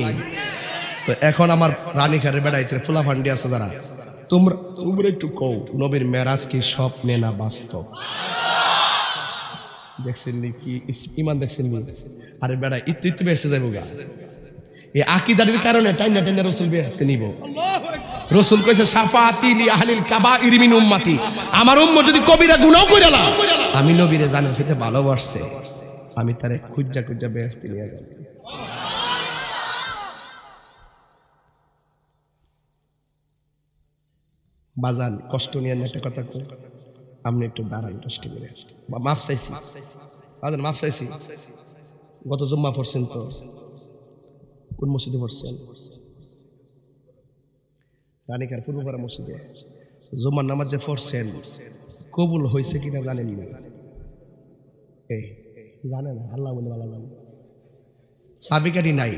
তো এখন আমার রানীখারের বেড়াইতে ফুলা ফান্ডি আছে যারা তোমরা একটু কও নবীর মেরাজ কি স্বপ্নে না বাস্তব দেখছেন কি ইমান দেখছেন আরে বেড়া ইত্যু বেসে যাবো গা এই আকিদারের কারণে টাইনা রসুল বেহেশতে নিব রসুল কইছে শাফাআতি লি আহলিল কাবাইর মিন উম্মতি আমার উম্মত যদি কবিরা গুনাহ কইরা আমি নবীরে জানার সাথে ভালোবাসছে আমি তারে খুঁজা বেহেশতে নিয়ে যাব বাজান কষ্ট নিয়ে একটা কথা কই আপনি একটু দাঁড়ান কষ্ট করে মাফ চাইছি বাজান মাফ চাইছি গত জুম্মা পড়ছেন তো কোন মসজিদে পড়ছেন রানীখার পূর্বপাড়া মসজিদে জুম্মার নামাজ যে পড়ছেন কবুল হয়েছে কিনা জানেন না জানে না আল্লাহ বলে ভালো জানে সাবিকাডি নাই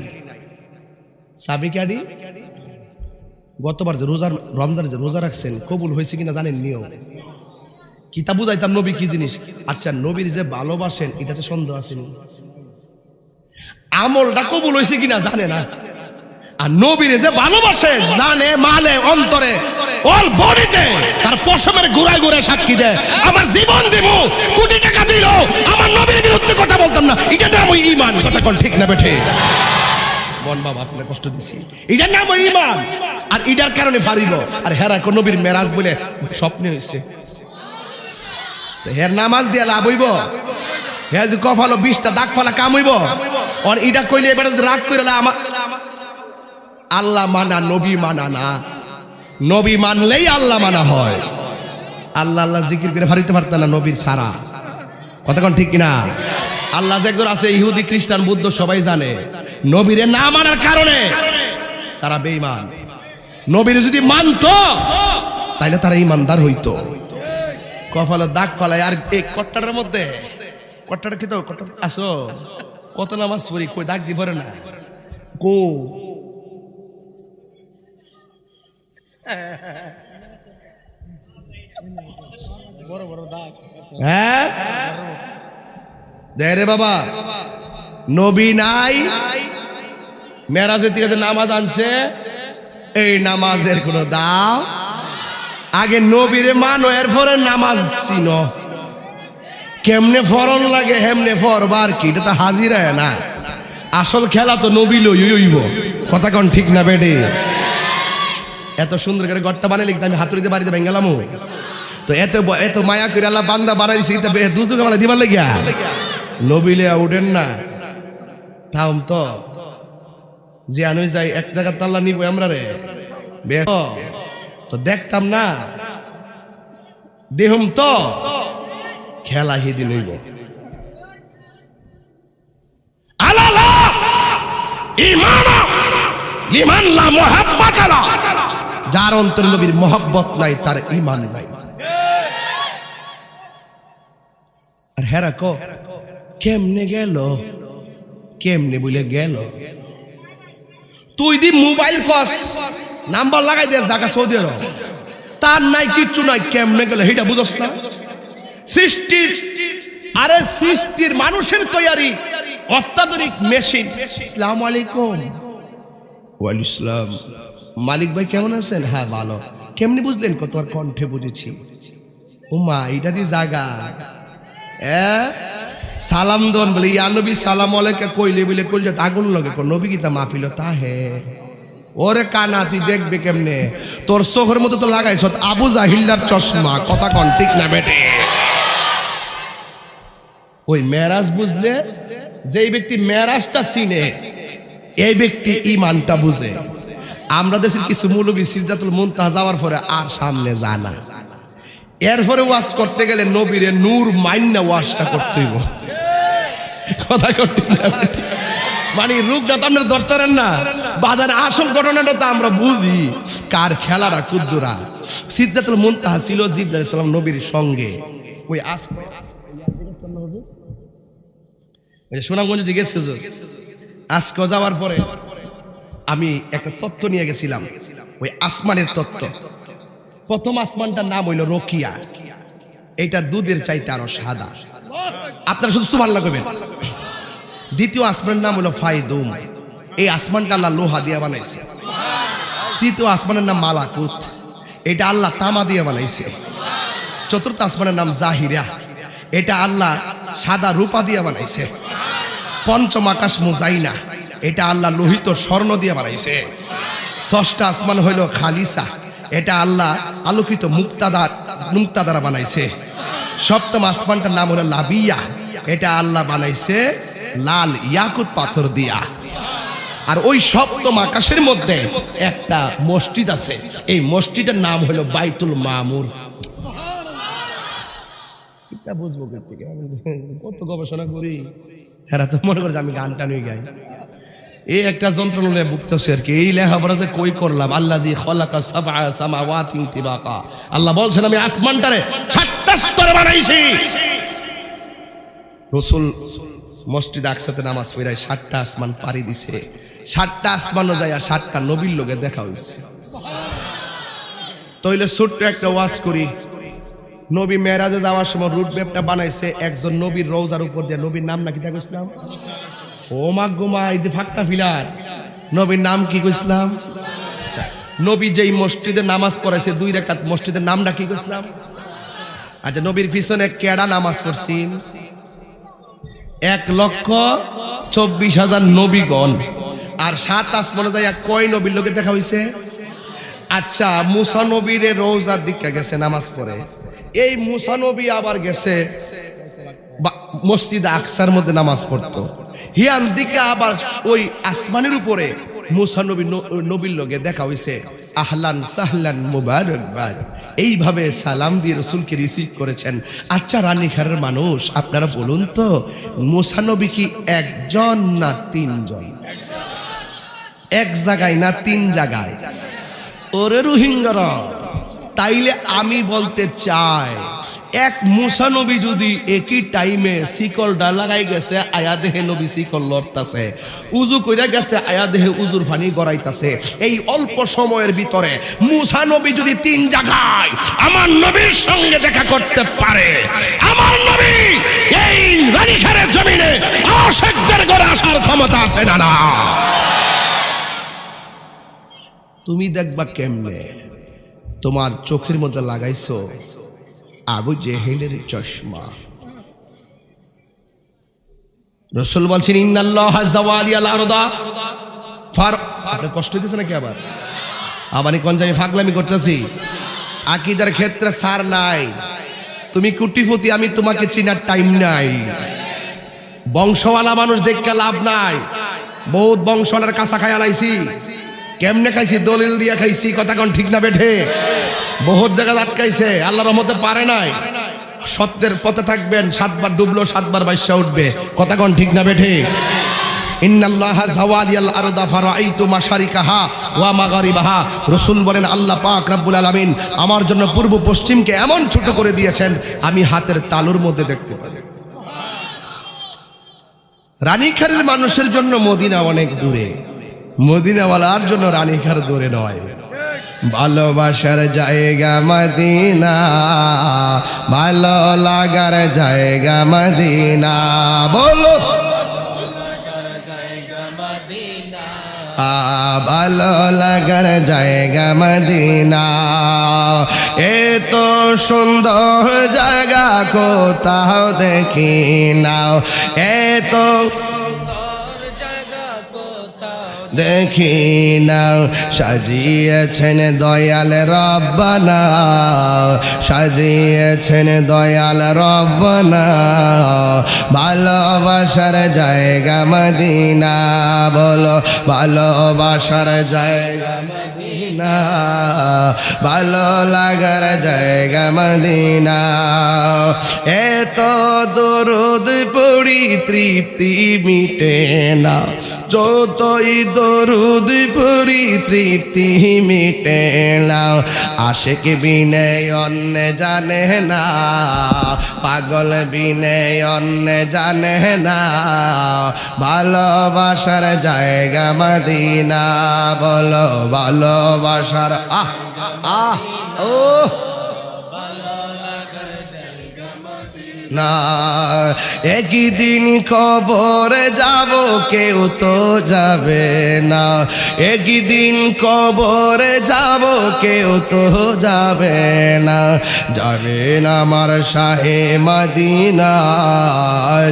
সাবিকাডি গতবার যে রমজান যে রোজা রাখছেন কবুল হয়েছে কিনা জানেন নিও কিতাব বুঝাইতাম নবী কি জিনিস আচ্ছা নবীর যে ভালোবাসেন এটাতে সন্দেহ আছে আমলটা কবুল হয়েছে কিনা জানে না। আর নবীরে যে ভালোবাসে জানে মানে অন্তরে ওর বডিতে তার পশমের ঘুরায় ঘুরায় সাক্ষী দেয় আমার জীবন দেব কোটি টাকা দিল আমার নবীর বিরুদ্ধে কথা বলতাম না। এটা নাম ওই ঈমান। কথা কোন ঠিক না বেঠে? মন বাবা আপনাকে কষ্ট দিছি, এটার নাম ওই ঈমান। আর এটার কারণে ভারিব। আর হেরা কোন নবীর মেরাজ বলে স্বপ্নে হইছে, তো হের নামাজ দিয়া লাভ হইব? হ্যাঁ যদি কফালো 20টা দাগ ফালা কাম হইব? আর এটা কইলে এবার রাগ করে আমার আল্লাহ মানা নবী মানা না, নবী মানলেই আল্লাহ মানা হয়। আল্লাহ আল্লাহ জিকির করে ফারিতে পারত না নবীর ছাড়া। কতক্ষণ ঠিক কিনা? আল্লাহ যে একজন আছে ইহুদি খ্রিস্টান বুদ্ধ সবাই জানে, নবীরে না মানার কারণে তারা বেঈমান। নবীরে যদি মানতো তাইলে তারা ইমানদার হইতো। কপালে দাগ ফালায়। আর এই কট্টাটার মধ্যে কট্টাটা কি তো কট্টা আসো কত নামাজ পড়ি কই দাগ দি পড়ে না কো বড় বড় দাগ। হ্যাঁ দে রে বাবা, নবী নাই মেরাজের থেকে যে নামাজ আনছে এই নামাজের কোনো দাম। আগে নবীরে মানো এরপরে নামাজ চিনো। কেমনে ফরন লাগে হেমনে ফরবার কি, এটা তো হাজিরা না। আসল খেলা তো নবী লইব। কথা কোন ঠিক না বেডে? এত সুন্দর করে গড়টা বানাই লিখতে আমি হাতুড়িতে বাড়িতে ভেঙ্গেলাম। তো এত মায়া করে আল্লাহ বান্দা বানাইছি দুজুকে বানাই দিবার লাগিয়া নবীলে উঠেন না থাম তো যে আনুই যাই এক জায়গা তাল্লা নিব আমরা রে তো দেখতাম না দেহম তো খেলা হেদিন হইব। যার অন্তরে নবীর মোহাব্বত নাই তার ঈমান নাই। আর হেরা কো কেমনে গেল, কেমনে বলে গেল? তুই দি মোবাইল কস নাম্বার লাগাই দে জায়গা সৌদি আরব, তার নাই কিচ্ছু নাই, কেমনে গেল সেটা বুঝস না? সৃষ্টির আরে সৃষ্টির মানুষের তৈরি অত্যাধুনিক মেশিন। আসসালামু আলাইকুম। ওয়ালাইকুম আসসালাম। মালিক ভাই কেমন আছেন? হ্যাঁ ভালো। কেমনি বুঝলেন? কত আর কণ্ঠে বুঝেছি। উমা এটা দি জায়গা সালাম দন বলে ইয়া নবী সালাম আলাইকা কইলে বলে কইল যে আগুন লাগে কোন নবী গীতা মাহফিল তা হে ওরে কানা তুই দেখবে কেমনে তোর চোখের মতো তো লাগাইছ আবু জাহিল্লার চশমা। কথা কোন ঠিক না বেটে? ওই মেরাজ বুঝলে যেই ব্যক্তি মেরাজটা চিনে এই ব্যক্তি ঈমানটা বুঝে। আমরা দেশের কিছু মৌলবী সিদরাতুল মুনতাহা যাওয়ার পরে আর সামনে যায় না। এরপরে ওয়াজ করতে গেলে নবীরে নূর মাইন্না ওয়াজটা করতে হইব। কথা করতে মানে রূপটা তো আপনার ধরতেন না, বাজারে আসল ঘটনাটা তো আমরা বুঝি। কার খেলাটা কুদ্দুরা সিদরাতুল মুনতাহা ছিল জিবরাইল আলাইহিস সালাম নবীর সঙ্গে। ওই সুনামগঞ্জ গেছে আজকে যাওয়ার পরে আমি একটা তত্ত্ব নিয়ে গেছিলাম, ওই আসমানের তত্ত্ব। প্রথম আসমানটার নাম হইল রকিয়া, এটা দুধের চাইতে আরো সাদা। আপনারা শুধু সুবহানাল্লাহ কইবেন। দ্বিতীয় আসমানের নাম হলো ফাইদুম, এই আসমানটা আল্লাহ লোহা দিয়ে বানাইছে। তৃতীয় আসমানের নাম মালাকুত, এটা আল্লাহ তামা দিয়ে বানাইছে। চতুর্থ আসমানের নাম জাহিরা, এটা আল্লাহ সাদা রূপা দিয়ে বানাইছে। পঞ্চম আকাশ মুজাইনা, এটা আল্লাহ লোহিত স্বর্ণ দিয়ে বানাইছে। ষষ্ঠ আসমান হইল খালিসা, এটা আল্লাহ আলোকিত মুক্তা দ্বারা বানাইছে। সপ্তম আসমানটার নাম হলো লাবিয়া, এটা আল্লাহ বানাইছে লাল ইয়াকুত পাথর দিয়া। আর ওই সপ্তম আকাশের মধ্যে একটা মসজিদ আছে, এই মসজিদের নাম হলো বাইতুল মামুর। এটা বুঝবো কত গবেষণা করি, এরা তো মনে করে আমি গানটা নিয়ে গাই। এই একটা যন্ত্রণা নিয়ে ভুগতেছে আর কি। এই লেখাপড়া যে কই করলাম। আল্লাহ জি খলাকা সাবআ সামাওয়াতি তিবাকা, আল্লাহ বলছেন আমি আসমানটারে 7টা স্তরে বানাইছি। রাসূল মসজিদ আকসাতে নামাজ পড়ায় 7টা আসমান পাড়ি দিছে। 7টা আসমানও যায় আর 7টা নবীর লগে দেখা হইছে। তাইলে ছোট্ট একটা ওয়াজ করি। নবী মেরাজে যাওয়ার সময় রুট ম্যাপটা বানাইছে একজন নবীর রওজার উপর দিয়ে। নবীর নাম নাকি দেখো ইসলাম ও মা গোমা, এই যে ফাঁকটা ফিলার, নবীর নাম কি কইছিলাম? নবী যেই মসজিদে নামাজ পড়াইছে 2 রাকাত, মসজিদের নামটা কি কইছিলাম? আচ্ছা, নবীর পিছনে কেডা নামাজ পড়ছেন? 1,24,000 নবীগণ। আর 7 আসমানে যাইয়া কয় নবীর লোকে দেখা হইছে? আচ্ছা, মুসা নবীর রোজার দিকে গেছে নামাজ পড়ে, এই মুসা নবী আবার গেছে মসজিদ আকসার মধ্যে নামাজ পড়তো, হিয়ান দিকে আবার ওই আসমানের উপরে মুসা নবীর লোকে দেখা হইছে। আহলান সাহলান মুবারকবাদ, এইভাবে সালাম দিয়ে রসুলকে রিসিভ করেছেন। আচ্ছা রানীখারের মানুষ, আপনারা বলুন তো, মুসা নবী কি একজন না 3 জন? এক জায়গায় না 3 জায়গায়? ওরে রোহিঙ্গারা, তাইলে আমি বলতে চাই, এক মুসা নবী যদি একই টাইমে শিকলটা লাগাই গেছে, আয়া দেহে নবী শিকল লড়তাছে, উজু কইরা গেছে, আয়া দেহে উজুর পানি গড়াইতাছে, এই অল্প সময়ের ভিতরে মুসা নবী যদি 3 জায়গায় আমার নবীর সঙ্গে দেখা করতে পারে, আমার নবী এই রানীখারের জমিনে আশিকদের ঘরে আসার ক্ষমতা আছে না? না, তুমি দেখবা কেমনে তোমার চোখের মধ্যে লাগাইছো আবু জেহেলের চশমা। রাসূল বলছেন ইন্নাল্লাহা যাওয়ালিয়াল আরদা ফার। আপনার কষ্ট হইতেছে নাকি? আবার কোন জায়গায় ফাগলামি করতেছি? আকীদার ক্ষেত্রে সার নাই। তুমি কুটিপতি, আমি তোমাকে চিনার টাইম নাই। বংশওয়ালা মানুষ দেখতে লাভ নাই। বহুত বংশওয়ালার কাঁচা খায়া লাইছি। কেমনে খাইছি? দলিল দিয়া খাইছি। কথা কোন ঠিক না বেঠে? বহুত জায়গা আটকাইছে, আল্লাহর রহমতে পারে নাই। সত্যের পথে থাকবেন, 7 বার ডুবলো 7 বার বাইসা উঠবে। কথা কোন ঠিক না বেঠে? ইন্নাল্লাহা যাওয়ালিয়াল আরদা ফারাআইতু মাশারিকাহা ওয়া মাগারিবাহা। রাসূল বলেন আল্লাহ পাক রব্বুল আলামিন আমার জন্য পূর্ব পশ্চিমকে এমন ছোট করে দিয়েছেন, আমি হাতের তালুর মধ্যে দেখতে পাই। রানীখারের মানুষের জন্য মদিনা অনেক দূরে, মদিনাওয়ালার জন্য রানীখার দূরে নয়। ভালোবাসার জায়গা মদিনা, ভালো লাগার জায়গা মদিনা। বলো ভালো লাগার জায়গা মদিনা। এত সুন্দর জায়গা কোথাও দেখি নাও, এত দেখি নাও। সাজিয়েছেন দয়াল রব্বানা, সাজিয়েছেন দয়াল রব্বানা, ভালোবাসার জায়গা মদিনা। বলো ভালোবাসার জায়গা মদিনা, ভালো লাগার জায়গা মদিনা। এত দরুদ পড়ি তৃপ্তি মিটে না, যতই দরুদ পড়ি তৃপ্তি মিটে না। আশিক বিনে অন্য জানে না, পাগল বিনে অন্য জানে না, ভালোবাসার জায়গা মদিনা। বলো ভালোবাসার ও না। একদিন কবরে যাব, কেউ তো যাবে না। একদিন কবরে যাব, কেউ তো যাবে না। যাবেন আমার শাহে মদিনা,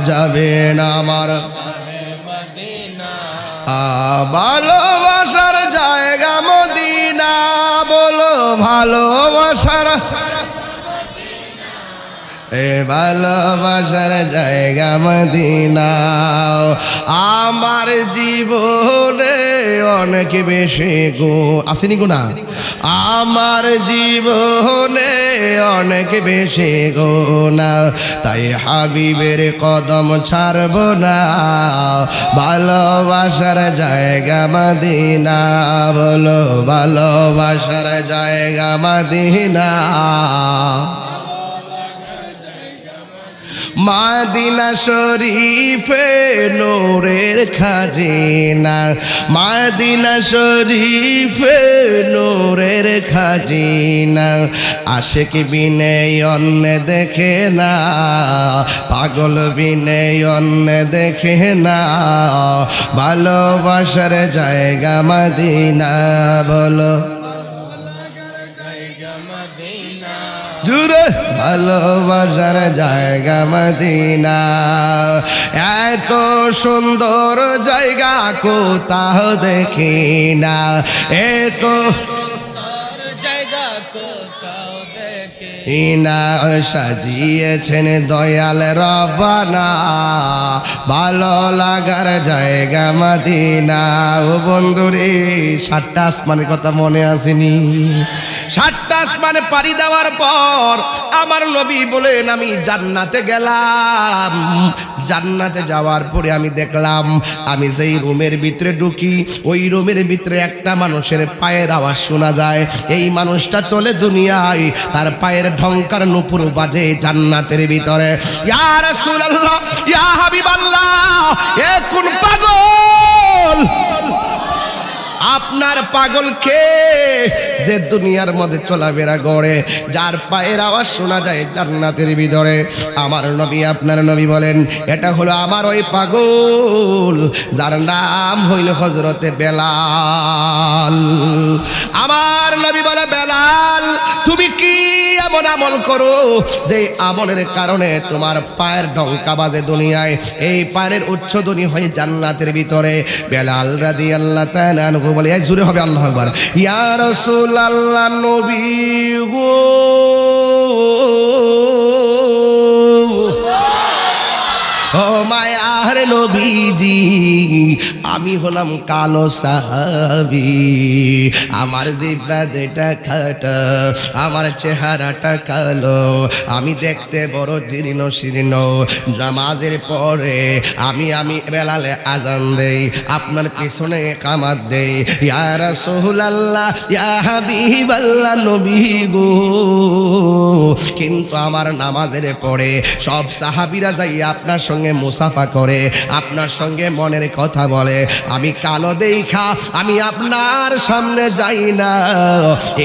যাবেন আমার ভালোবাসার জায়গা মদিনা। বলো ভালোবাসার ভালোবাসার জায়গা মদিনা। আমার জীবনে অনেক বেশি আসেনি গুনাহ, আমার জীবনে অনেক বেশি গুনাহ, তাই হাবিবের কদম ছাড়ব না। ভালোবাসার জায়গা মদিনা। বলো ভালোবাসার জায়গা মদিনা। মদিনা শরীফে নূরের খাজিনা, মদিনা শরীফে নূরের খাজিনা। আশিক বিনে অন্য দেখে না, পাগল বিনে অন্য দেখে না, ভালোবাসার জায়গা মদিনা। বলো জুড়ে ভালোবাসার জায়গা মদিনা। এত সুন্দর জায়গা কোথাও দেখি না, এত ইনা সাজিয়েছেন দয়াল রব্বানা, ভালো লাগার জায়গা মদিনা। ও বন্ধুরে, 7টা আসমানের কথা মনে আসেনি? 7টা আসমানে পাড়ি দেওয়ার পর আমার নবী বলেন আমি জান্নাতে গেলাম। জান্নাতে যাওয়ার পরে আমি দেখলাম, আমি যেই রুমের ভিতরে ঢুকি ওই রুমের ভিতরে একটা মানুষের পায়ের আওয়াজ শোনা যায়। এই মানুষটা চলে দুনিয়ায়, তার পায়ের ঢংকার নুপুর বাজে জান্নাতের ভিতরে। ইয়া রাসূলুল্লাহ, ইয়া হাবিবাল্লাহ, এ কোন পাগল? আপনার পাগল কে যে দুনিয়ার মধ্যে চলাফেরা করে, যার পায়ের আওয়াজ শোনা যায় জান্নাতের ভিতরে? আমার নবী, আপনার নবী বলেন এটা হলো আমার ওই পাগল, যার নাম হইল হযরতে বেলাল। আমার নবী বলে, বেলাল তুমি কি এমন আমল করো যে আমলের কারণে তোমার পায়ের ডঙ্কা বাজে দুনিয়ায়, এই পায়ের উচ্চধ্বনি হয় জান্নাতের ভিতরে? বেলাল রাদিয়াল্লাহু তাআলা আনহু বলে, এই জোরে হবে আল্লাহু আকবার, ইয়া রাসূলুল্লাহ নবী গো, ও মায়ার নবীজি, আমি হলাম কালো সাহাবী, আমার জিহ্বা যেটা খাটো, আমার চেহারাটা কালো, আমি দেখতে বড় জীর্ণ শীর্ণ। নামাজের পরে আমি বেলালে আজান দেই, আপনার পিছনে কামাত দেই, ইয়া রাসূলুল্লাহ, ইয়া হাবিবাল্লাহ নবী গো। কিন্তু আমার নামাজের পরে সব সাহাবীরা যাই আপনার সঙ্গে মুসাফা করে, আপনার সঙ্গে মনের কথা বলে, আমি কালো দেখা আমি আপনার সামনে যাই না,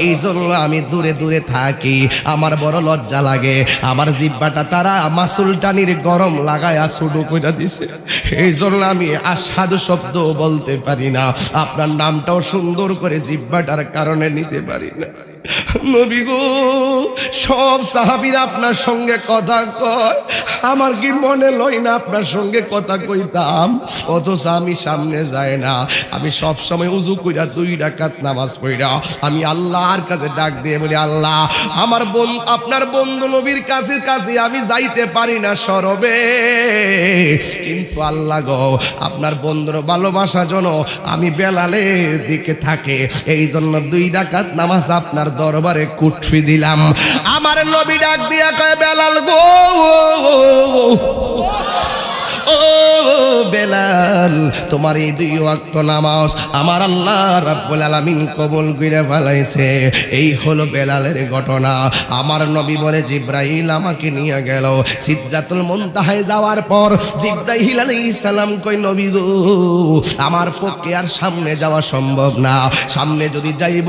এই জন্য আমি দূরে দূরে থাকি, আমার বড় লজ্জা লাগে। আমার জিহ্বাটা তারা মাসুলটানির গরম লাগায়া ছোট কইরা দিছে, এই জন্য আমি আশহাদু শব্দ বলতে পারি না, আপনার নামটাও সুন্দর করে জিহ্বাটার কারণে নিতে পারি না। নবী গো, সব সাহাবীরা আপনার সঙ্গে কথা কয়, আমার কি মনে লয় না আপনার সঙ্গে কথা কইতাম? অথচ আমি সামনে যাই না, আমি সব সময় উযু কইরা 2 রাকাত নামাজ পড়া আমি আল্লাহর কাছে ডাক দিয়ে বলি, আল্লাহ আমার আপনার বন্ধু নবীর কাছে কাছে আমি যাইতে পারি না সরবে, কিন্তু আল্লাহ গো আপনার বন্ধুর ভালোবাসা জন্য আমি বেলালের দিকে থাকে, এই জন্য 2 রাকাত নামাজ আপনার দরবারে কুটফি দিলাম। আমার নবী ডাক দিয়া কয়, বেলাল গো, ও বেলাল, তোমার এই 2 ওয়াক্ত নামাজ আমার আল্লাহ রাব্বুল আলামিন কবুল করে ফেলাইছে। এই হলো বেলালের ঘটনা। আমার নবী বলে, জিব্রাইল আমাকে নিয়ে গেল সিদরাতুল মুনতাহায়। যাওয়ার পর জিব্রাইল আলাইহিস সালাম কই, নবী গো আমার পক্ষে আর সামনে যাওয়া সম্ভব না, সামনে যদি যাইব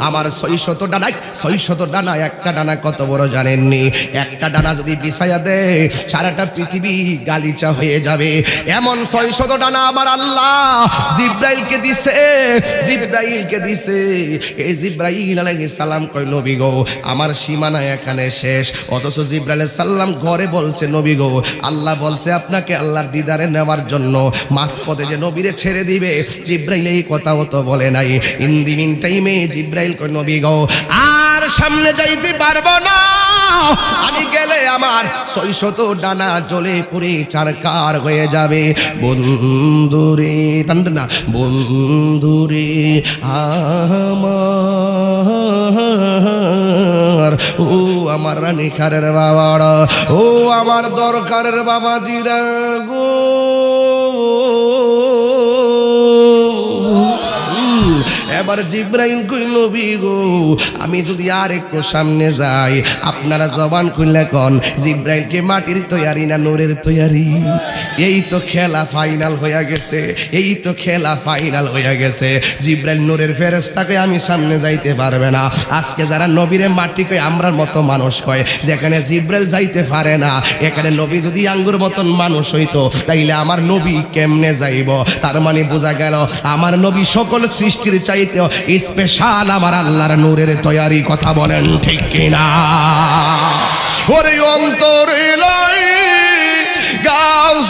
আমার 600 ডানায় 600 ডানা, একটা ডানা কত বড় জানেননি? একটা ডানা যদি বিছায়া দেয় সারাটা পৃথিবী গালিচা হয়ে যাবে, এমন 600 ডানা আমার আল্লাহ জিব্রাইলকে দিছে, জিব্রাইলকে দিছে। এই জিব্রাইল আলাইহিস সালাম কই, নবী গো আমার সীমানা এখানে শেষ। অথচ জিব্রাইল আলাইহিস সালাম ঘরে বলছে, নবী গো আল্লাহ বলছে আপনাকে আল্লাহর দিদারে নেওয়ার জন্য মাঝপথে যে নবীরে ছেড়ে দিবে, জিব্রাইল এই কথাও তো বলে নাই। ইন দি মিন টাইমে জিব্রাইল কই, নবী গো আর সামনে যাইতে পারবো না, আমি গেলে আমার 600 ডানা জ্বলে পুড়ে চারকার হয়ে যাবে। বন্ধুরে টান্ডনা, বন্ধুরে আমার, ও আমার রানী খারের বাবারা, ও আমার দরকারের বাবাজিরা গো, এবার জিব্রাইল কই নবী গো আমি যদি আর একটু সামনে যাই আপনারা জবান খুললে কোন জিব্রাইলকে মাটির তৈয়ারি না নূরের তৈয়ারি? এই তো খেলা ফাইনাল হয়ে গেছে, এই তো খেলা ফাইনাল হয়ে গেছে। জিব্রাইল নূরের ফেরেশতাকে আমি সামনে যাইতে পারবে না। আজকে যারা নবীরে মাটি কয় আমরার মতো মানুষ কয়, যেখানে জিব্রাইল যাইতে পারে না এখানে নবী যদি আঙ্গুর মতন মানুষ হইতো তাইলে আমার নবী কেমনে যাইব? তার মানে বোঝা গেল আমার নবী সকল সৃষ্টির চাইতে স্পেশাল আমার আল্লাহর নূরের তৈয়ারি। কথা বলেন ঠিক কিনা? ওরে অন্তরে লাই গাছ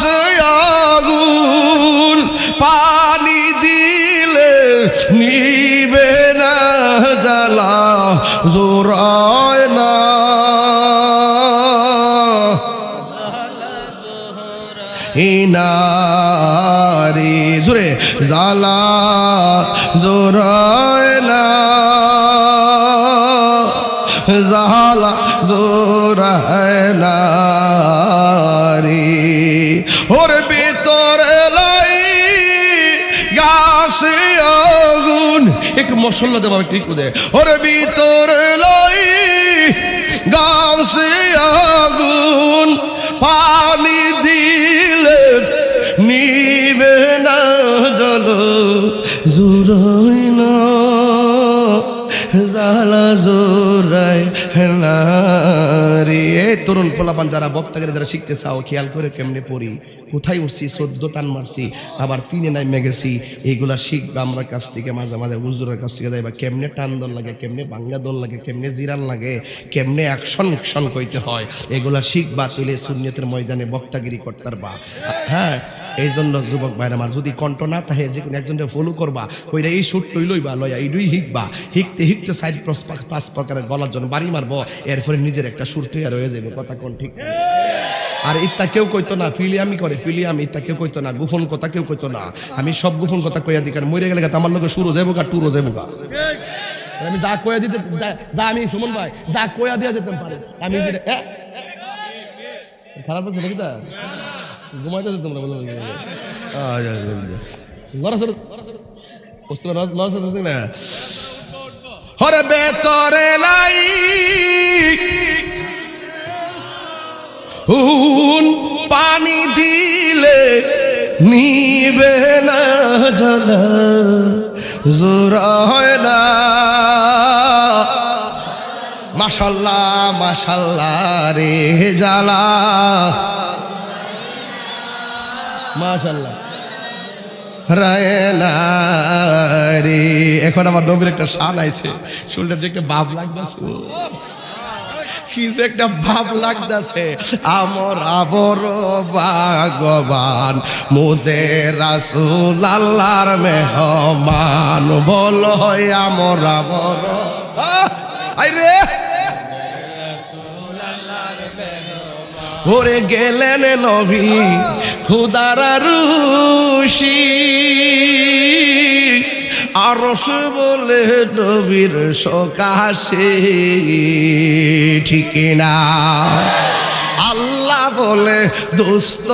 আগুন পানি দিলে নিবে না জ্বালা জোরায় না নারী জোরে জ্বালা জোরায় না জ্বালা জোরায় না রে। ওর ভিতরে লাই গাছে আগুন একটু মশলা দেবো ঠিক দে। ওর ভিতরে লাই গাছে আগুন পানি দিলে নিবে না জল জোরায় না জ্বালা জোরায় না রে। তরুণ পোলাপান যারা বক্তাগিরি যারা শিখতে চাও খেয়াল করে কেমনে পড়ি, কোথায় উঠছি 14 টান মারছি আবার 3 নাইমে গেছি, এইগুলা শিখবা আমরা কাছ থেকে। মাঝে মাঝে হুজুরের কাছ থেকে যাইবা কেমনে টান দল লাগে, কেমনে বাংলা দল লাগে, কেমনে জিরান লাগে, কেমনে অ্যাকশন কইতে হয়, এগুলা শিখবা। তুলে সুন্নিয়তের ময়দানে বক্তাগিরি করতে পারবা। হ্যাঁ এই জন্য যুবক ভাইরা আমার যদি কণ্ঠ না থাকে যে কোনো একজনকে ফলো করবা, কইরা এই সুট লইবা লইয়া এইটুই শিখবা। শিখতে 4-5 প্রকারের গলার জন্য বাড়ি মারবো, এরপরে নিজের একটা সুর তৈরি হয়ে যাবে। কথা কোন ঠিক? আর ইত্যা কেউ কইতো না ফিলিয়ামি করে, ফিলিয়াম ইত্যা কেউ কইতো না, গোপন কথা কেউ কইতো না। আমি সব গোপন কথা কইয়া দিই, কারণ মরে গেলে আমার লোক শুরু যাবো গা টুরো যাবো গা। আমি যা কইয়া দিতে যা আমি সুমন ভাই যা কইয়া দিয়া যেতাম পারে আমি খারাপ বলছে নাকি তা ঘুমাইতে যেতাম না বলে না। হরে বেতরে লাই পানি দিলে নিবে না জ্বালা জোরা হয় না। মাশাল্লাহ মাশাল্লাহ রে জ্বালা মাশাল্লাহ রায় না রে। এখন আমার নবীর একটা শান আইছে, শুনলে যে একটা ভাব লাগতেছে, কি যে একটা ভাব লাগতেছে। আমরা বড় ভাগ্যবান মোদের রাসূল আল্লাহর মেহমান, বল হয় আমরা বড় আইরে ওরে গেলেন নবী খুদার রুশি আরশ বলে নবীর সকাশে ঠিক না। আল্লাহ বলে দোস্ত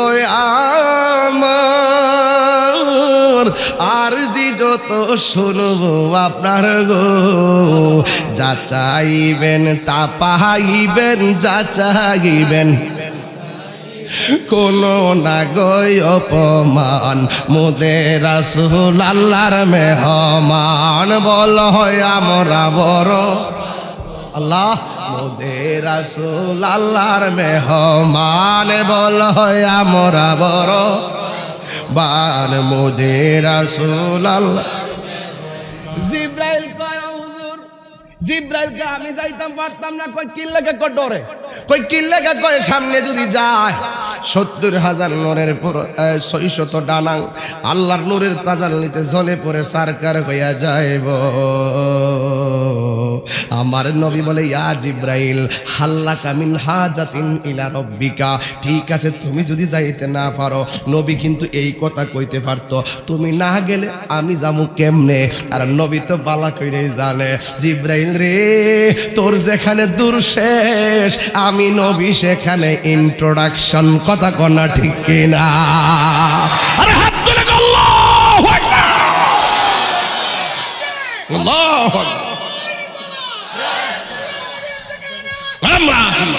আমার আর জি যত শুনবো আপনার গো, যা চাইবেন তা পাইবেন, যা চাইবেন কোন না গই অপমান মোদের রাসূল আল্লাহর মেহমান, বল হয় আমরা বড় আল্লাহ মোদের রাসূল আল্লাহর মেহমান, বল হয় আমরা বড় বান মোদের রাসূল আল্লাহ। জিব্রাইল কয় হুজুর, জিব্রাইলকে আমি যাইতাম পারতাম না, কই কি লাগা কয় ডরে, কই কি লাগা কয় সামনে যদি যায় 70,000 নূরের 600 ডানাং আল্লাহর নূরের তাজাল্লিতে জ্বলে পড়ে সারকার হইয়া যাইব। আমার নবী বলে ইয়া জিব্রাইল হাল্লাকা মিন হাজাতিন ইলা রাব্বিকা, ঠিক আছে তুমি যদি যাইতে না পারো, নবী কিন্তু এই কথা কইতে পারতো, তুমি না গেলে আমি যাবো কেমনে? আর নবী তো বালা কইরেই জানে, জিব্রাইল রে তোর যেখানে দূর শেষ আমি নবী সেখানে ইন্ট্রোডাকশন। কথা কনা ঠিক কিনা? আরে হাত তুলে আল্লাহু আকবার। আল্লাহু আকবার। আমরা আছি।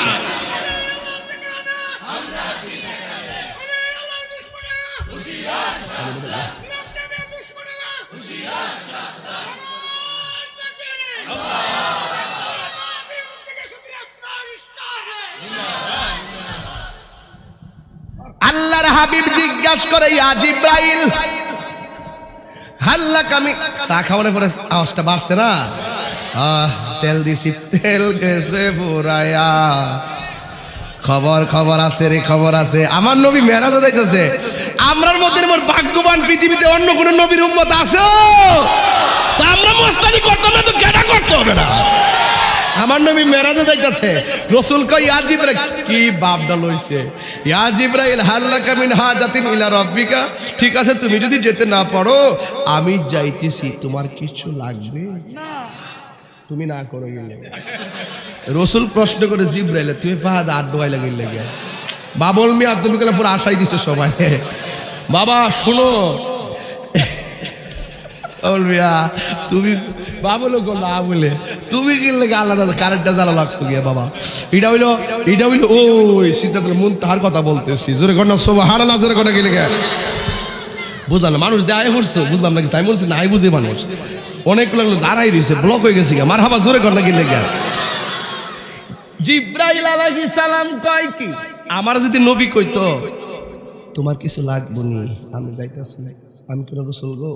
আল্লাহর হাবিব জিজ্ঞাসা করে, ইয়া জিব্রাইল, হাল্লা কামি। চা খাওয়ানোর পরে আওয়াজটা বাড়ছে না, তেল দিছি, তেল গেছে ফুরায়া। খবর খবর আছে রে, খবর আছে। আমার নবী মেরাজে যাইতেছে। আমরার মধ্যে মোর ভাগ্যবান পৃথিবীতে অন্য কোন নবীর উম্মত আছে? তা আমরা মস্তানি করতাম না তো কেডা করতে হবে না? আমার নবী মেরাজে যাইতেছে, রাসূল কয়, ইয়া জিবরাইল, কি বাপডা লইছে, ইয়া জিবরাইল হাল্লাকা মিন হাজাতিন ইলা রাব্বিকা। ঠিক আছে, তুমি যদি যেতে না পারো, আমি যাইতেছি, তোমার কিছু লাগবে না, তুমি না করো গেলে। রাসূল প্রশ্ন করে, জিবরাইল তুমি ফাহাদ আট দোয়াই লাগিল লাগে। বাবুল মিয়া তুমি গেলে পুরো আশাই দিছে সবাই। বাবা শুনো, তুমি বাবুল না বলে তুমি কিনলে আলাদা কারেন্টটা জ্বালা লাগছো গিয়ে বাবা। এটা হইলো ওই সিদ্ধার্থ মন তার কথা বলতেছি, জোরে কন্যা সুবহানাল্লাহ, জোরে কন্যা গেলে বুঝলাম না, মানুষ দেয় পড়ছো, বুঝলাম না কিছু। আমি বলছি নাই বুঝে মানুষ অনেকগুলো দাঁড়াই রয়েছে, ব্লক হয়ে গেছে। মারহাবা, জোরে কন্যা গেলে গিয়া। জিব্রাইল আলাইহিস সালাম কয় কি, আমার যদি নবী কইতো তোমার কিছু লাগবে নি, আমি যাইতাছি, আমি কোন রাসূল গো,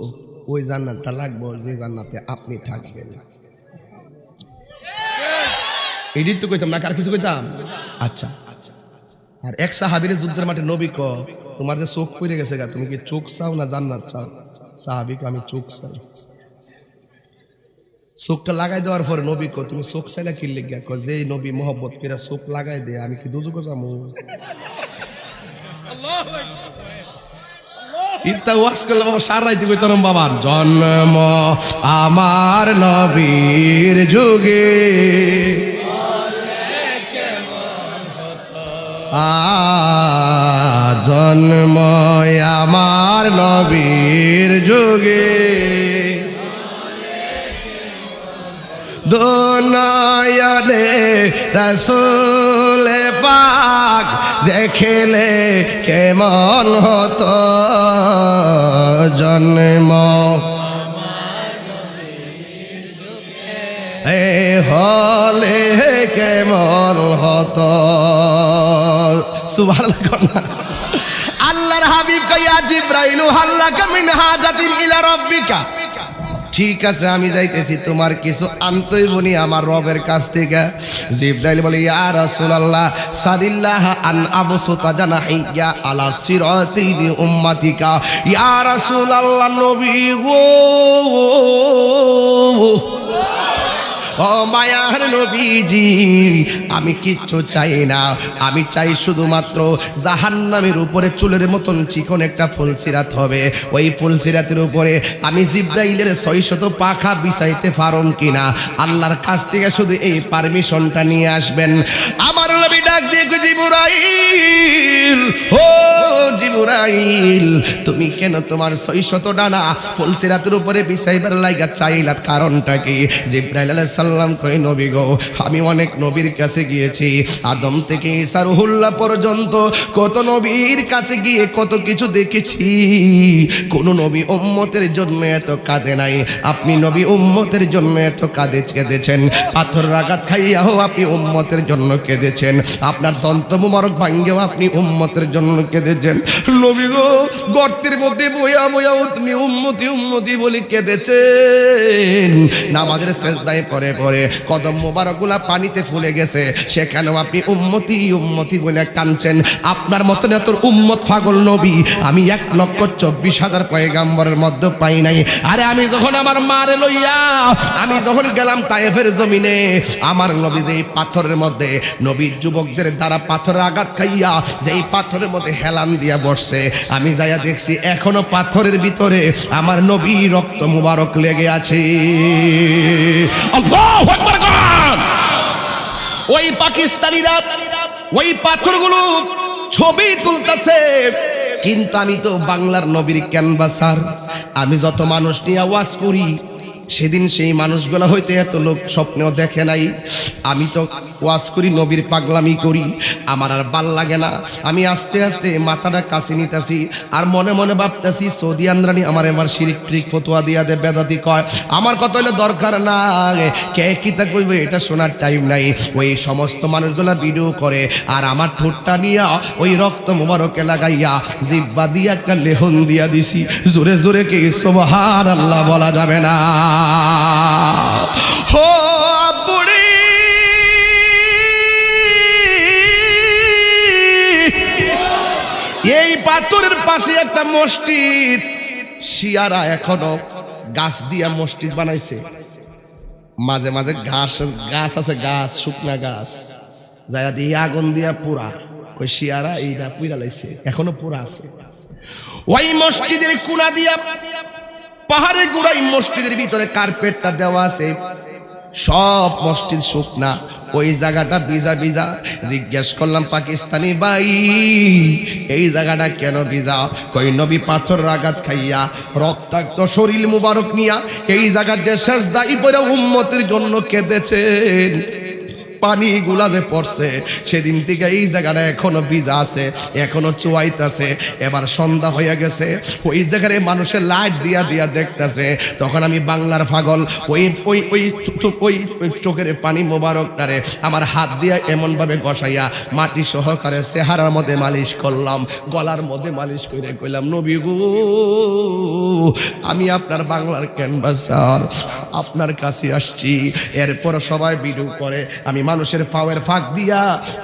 ওই জান্নাতটা লাগবো যে জান্নাতে আপনি থাকবেন। এটাই তো কইতাম না, কার কিছু কইতাম? আচ্ছা। আর এক সাহাবীর যুদ্ধের মাঠে নবী ক, তোমার যে চোখ পড়ে গেছে গা, তুমি কি চোখ চাও না জান্নাত চাও? সাহাবী কয়, আমি চোখ চাই। চোখটা লাগাই দেওয়ার পরে নবী ক, তুমি চোখ চাইলা কি লিগা? কয়, যে নবী মোহব্বত করে চোখ লাগাই দে, আমি কি দুজকে যাবো? ইত্তা ওয়াজ করলে বাবা সারাইতে কইতাম, বাবা জন্ম আমার নবীর যুগে, জন্ম আমার নবীর যুগে, দুনিয়াতে রাসূল পাক দেখলে কেমন হতো, জন্ম হলে কেমন হতো। সুবহানাল্লাহ। আল্লাহর হাবিব কয়, ইয়া জিবরাইল হাল্লাকা মিন হাজাতিন ইলা রাব্বিকা। ঠিক আছে, আমি যাইতেছি, তোমার কিছু আনতেই বনি আমার রবের কাছ থেকে। জিবরাইল বলে, ইয়া রাসূলুল্লাহ সাল্লাল্লাহ আন আবসুতা জানাহিয়া আলা সিরাতি উম্মাতিকা। ইয়া রাসূলুল্লাহ, নবী গো, ও মায়ার নবীজি, আমি কিচ্ছু চাই না, আমি চাই শুধুমাত্র জাহান্নামের উপরে চুলের মতন চিকন একটা ফুলসিরাত হবে। ওই ফুলসিরাতের উপরে আমি জিবরাইলের 600 পাখা বিছাইতে পারুম কিনা, আল্লাহর কাছ থেকে শুধু এই পারমিশনটা নিয়ে আসবেন। আমার নবী ডাক দিয়ে, জিবরাইল, ও জিবরাইল, তুমি কেন তোমার 600 ডানা ফুলসিরাতের উপরে বিছাইবার লাগা চাইলা, কারণটা কি? জিবরাইল আলাইহিস সালাম কই, নবী গো, আমি অনেক নবীর কাছে গিয়েছি, আদম থেকে ঈসা রুহুল্লাহ পর্যন্ত কত নবীর কাছে গিয়ে কত কিছু দেখেছি, কোন নবী উম্মতের জন্য এত কাঁদে নাই। আপনি নবী উম্মতের জন্য এত কেঁদেছেন, পাথর আঘাত খাইয়াও আপনি উম্মতের জন্য কেঁদেছেন, আপনার দন্ত মুবারক ভাঙ্গেও আপনি উম্মতের জন্য কেঁদেছেন। নবী গো, গর্তের মধ্যে বইয়া বইয়া তুমি উম্মতি উম্মতি বলে কেঁদেছেন, নামাজের সেজদায় পরে পরে কদম মোবারকগুলা পানিতে ফুলে গেছে, সেখানেও আপনি উম্মতি উম্মতি বলে কাঁদছেন। আপনার মতন এত উম্মত পাগল নবী আমি 1,24,000 পয়গাম্বরের মধ্যে পাই নাই। আরে আমি যখন আমার মারে লইয়া আমি যখন গেলাম তায়েফের জমিনে, আমার নবী যেই পাথরের মধ্যে নবীর যুবকদের দ্বারা পাথরে আঘাত খাইয়া যেই পাথরের মধ্যে হেলান দিয়া বসছে, আমি যাইয়া দেখছি এখনো পাথরের ভিতরে আমার নবী রক্ত মুবারক লেগে আছে। আল্লাহু আকবার। ওই পাকিস্তানিরা ওই পাথরগুলো ছবি তুলতেছে, কিন্তু আমি তো বাংলার নবীর ক্যানভাসার, আমি যত মানুষ নিয়ে আওয়াজ করি সেদিন সেই মানুষগুলা হয়তো এত লোক স্বপ্নেও দেখে নাই। আমি তো ওয়াজ করি, নবীর পাগলামি করি, আমার আর ভাল লাগে না। আমি আস্তে আস্তে মাথাটা কাছে নিতেছি আর মনে মনে ভাবতেছি সৌদি আন্দ্রানি আমার এবার শিরিক টিরিক ফতোয়া দিয়া দে, বেদাতি কয়। আমার কথা হইলে দরকার না, কে কিতা কইবে এটা শোনার টাইম নাই। ওই সমস্ত মানুষগুলা ভিডিও করে আর আমার ঠোঁটটা নিয়া ওই রক্ত মুবারকে লাগাইয়া জিব্বা দিয়া একটা লেহন দিয়া দিছি। জোরে জোরে কে সুবহানাল্লাহ বলা যাবে না? হো বুড়ি এই পাথরের পাশে একটা মসজিদ, শিয়ারা এখনো গাছ দিয়া মসজিদ বানাইছে। মাঝে মাঝে ঘাস গাছ আছে, গাছ শুকনা গাছ যায়া দিয়ে আগুন দিয়া পুরা, কই শিয়ারা এইটা পুরা লাইছে, এখনো পুরা আছে। ওই মসজিদের কোনা দিয়া পাহাড়ের গোড়ায় মসজিদের ভিতরে কার্পেটটা দেওয়া আছে, সব মসজিদ শুকনা, ওই জায়গাটা ভিজা ভিজা। জিজ্ঞেস করলাম পাকিস্তানি ভাই এই জায়গাটা কেন ভিজা? কই নবী পাথর আঘাত খাইয়া রক্তাক্ত শরীর মুবারক নিয়া এই জায়গাতে সেজদায় পড়ে উম্মতের জন্য কেঁদেছেন। পানিগুলা যে পড়ছে সেদিন থেকে এই জায়গাটা এখনো ভিজা আছে, এখনো চুয়াইতেছে। এবার সন্ধ্যা হয়ে গেছে, ওই জায়গায় মানুষের লাইট দিয়া দিয়া দেখতেছে। তখন আমি বাংলার পাগল ওই ওই ওই ওই চোখের পানি মোবারকটারে আমার হাত দিয়া এমন ভাবে গসাইয়া মাটি সহকারে চেহারার মধ্যে মালিশ করলাম, গলার মধ্যে মালিশ করে কইলাম, নবী গো আমি আপনার বাংলার ক্যানভাসার, আপনার কাছে আসছি। এরপর সবাই ভিডিও করে, আমি মানুষের পাওয়ের ফাঁক দিয়া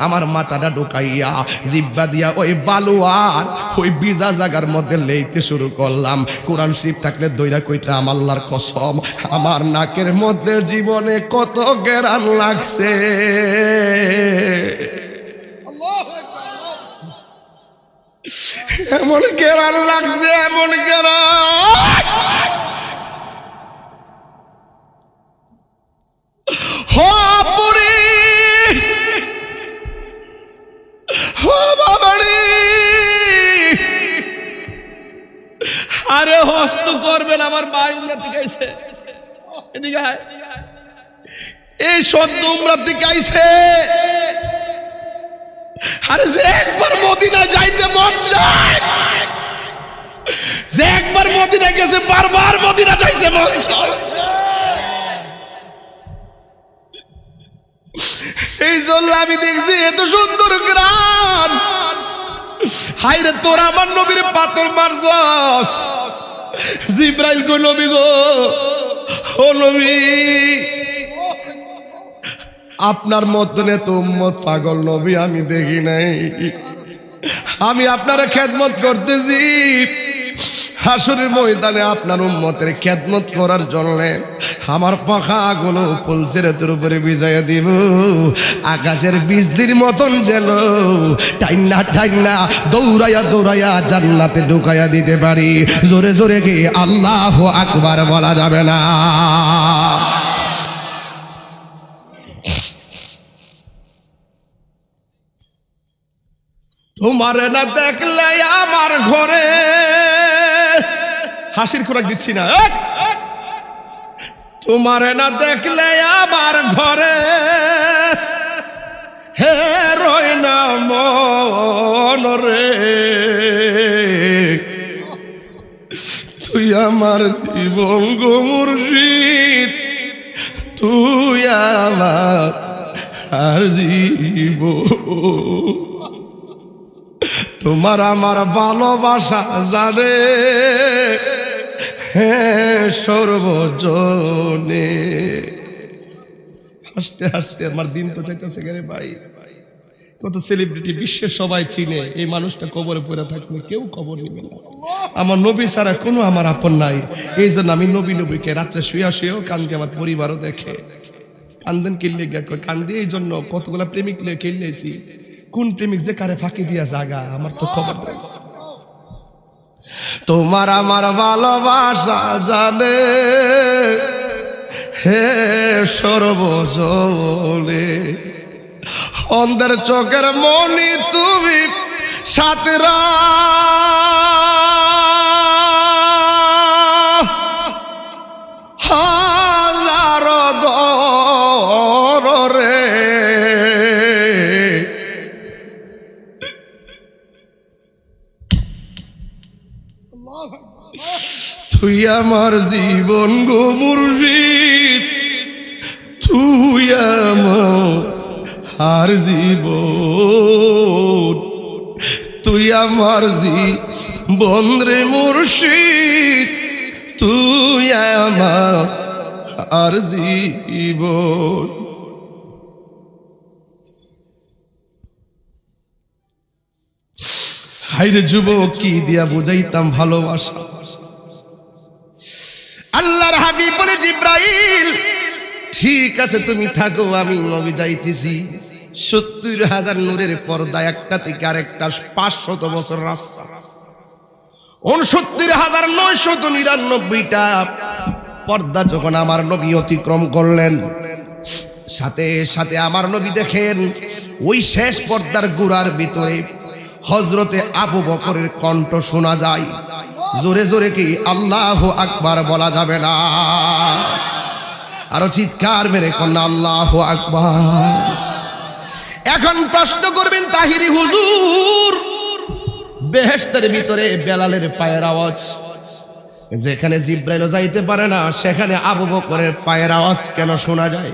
আমার মাথাটা ঢুকাইয়া জিব্বা দিয়া ওই বালু আর ওই ভিজা জায়গার মধ্যে লেইতে শুরু করলাম। কোরআন শরীফ থাকলে দইরা কইতাম আল্লাহর কসম আমার নাকের মধ্যে জীবনে কত গেরান লাগছে। এমন গেরান লাগছে, এমন গেরান। হো পুরি, হো বাবারি, আরে হস্ত করবেন আমার ভাই উমরা থেকে আইছে, এদিকে আয়। এই সদ্য উমরা থেকে আইছে। আরে যে একবার মদিনা যাইতে মন চায়, যে একবার মদিনা গেছে বারবার মদিনা যাইতে মন চায়। এই জন্য আমি দেখছি এত সুন্দর গ্রাম। হাইরে তোরা আমার নবীর পাথর মারছস। জিব্রাইল গো নবী গো, ও নবী আপনার মতন এত উম্মত পাগল নবী আমি দেখি নাই। আমি আপনার খেদমত করতেছি, হাসরের ময়দানে আপনার উম্মতের খেদমত করার জন্য আমার পাখাগুলো পুলসিরাতের উপরে ভিজাইয়া দিব। আকাশের বিজলির মতন যেন টাইনা টাইনা দৌড়াইয়া দৌড়াইয়া জান্নাতে ঢুকাইয়া দিতে পারি। জোরে জোরে কি আল্লাহু আকবার বলা যাবে না? তোমার না দেখলে আমার ঘরে, হাসির খোরাক দিচ্ছি না, তোমার না দেখলে আমার ঘরে হে রয় না মন রে, তুই আমার জীবন গো মুর্শিদ, তুই আমার আর জীবন। তোমার আমার ভালোবাসা জানে হ্যাঁ সর্বজনে। হাসতে হাসতে আমার দিন তো চাইতেছে গেলে ভাই। কত সেলিব্রিটি বিশ্বের সবাই চিনে, এই মানুষটা কবরে পড়ে থাকবে কেউ খবর নেবে না। আমার নবী ছাড়া কোনো আমার আপন নাই। এই জন্য আমি নবী নবীকে রাত্রে শুয়া শুয়েও কান্দি, আমার পরিবারও দেখে। কান্দেন কিনলে কান্দি এই জন্য কতগুলা প্রেমিক কিনলেছি। কোন প্রেমিক যে কারে ফাঁকি দিয়া জাগা আমার তো খবর দেয়। তোমার আমার ভালোবাসা জানে হে সর্বজনে, অন্ধের চোখের মনি তুমি সাতরা, হা তুই আমার জীবন গো মুর্শিদ, তুই আমার জীবন, তুই আমার জীবন রে মুর্শিদ, তুই আমার জীবন। হাইরে যুবক, কি দিয়া বুঝাইতাম ভালোবাসা। আল্লাহর হাবিব বলে, জিব্রাইল ঠিক আছে তুমি থাকো, আমি নবী যাইতেছি। 70,000 নূরের পর্দা, একটা থেকে আরেকটা 500 বছর রাস্তা। 69,999টা পর্দা যখন আমার নবী অতিক্রম করলেন, সাথে সাথে আমার নবী দেখেন ওই শেষ পর্দার গুড়ার ভিতরে হযরতে আবু বকরের কণ্ঠ শোনা যায়। জোরে জোরে কি আল্লাহু আকবার বলা যাবে না? আরো চিৎকার মেরে কন্যা আল্লাহু আকবার। এখন প্রশ্ন করবেন তাহিরি হুজুর, বেহেশতের ভিতরে বেলালের পায়ের আওয়াজ, যেখানে জিব্রাইল যাইতে পারে না সেখানে আবু বকরের পায়ের আওয়াজ কেন শোনা যায়?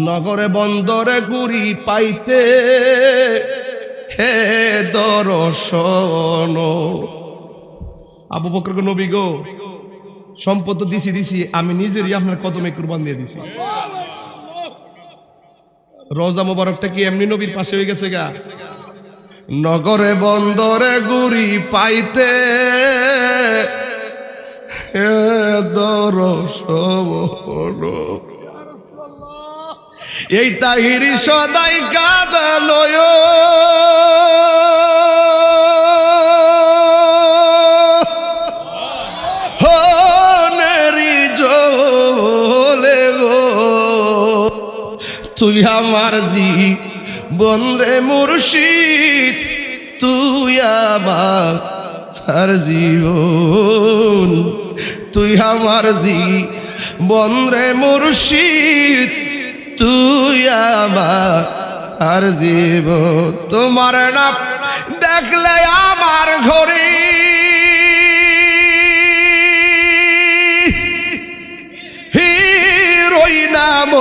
নগরে বন্দরে গুরি পাইতে হে দর্শন। আবু বকর নবী গো, সম্পদ তো দিছি, আমি নিজেরই আপনার কদমে কুরবান দিয়ে দিছি। রোজা মোবারকটা কি এমনি নবীর পাশে হয়ে গেছে গা? নগরে বন্দরে গুরি পাইতে হে দর্শন। এই তাহিরি সদাই কাঁদালয়, তুই আমার জীবন রে মুর্শিদ, তুই আমার জীবন, তুই আমার জীবন রে মুর্শিদ, তুই আমার জীবন। তোমার নাম দেখলে আমার ঘরে হিরোই নাম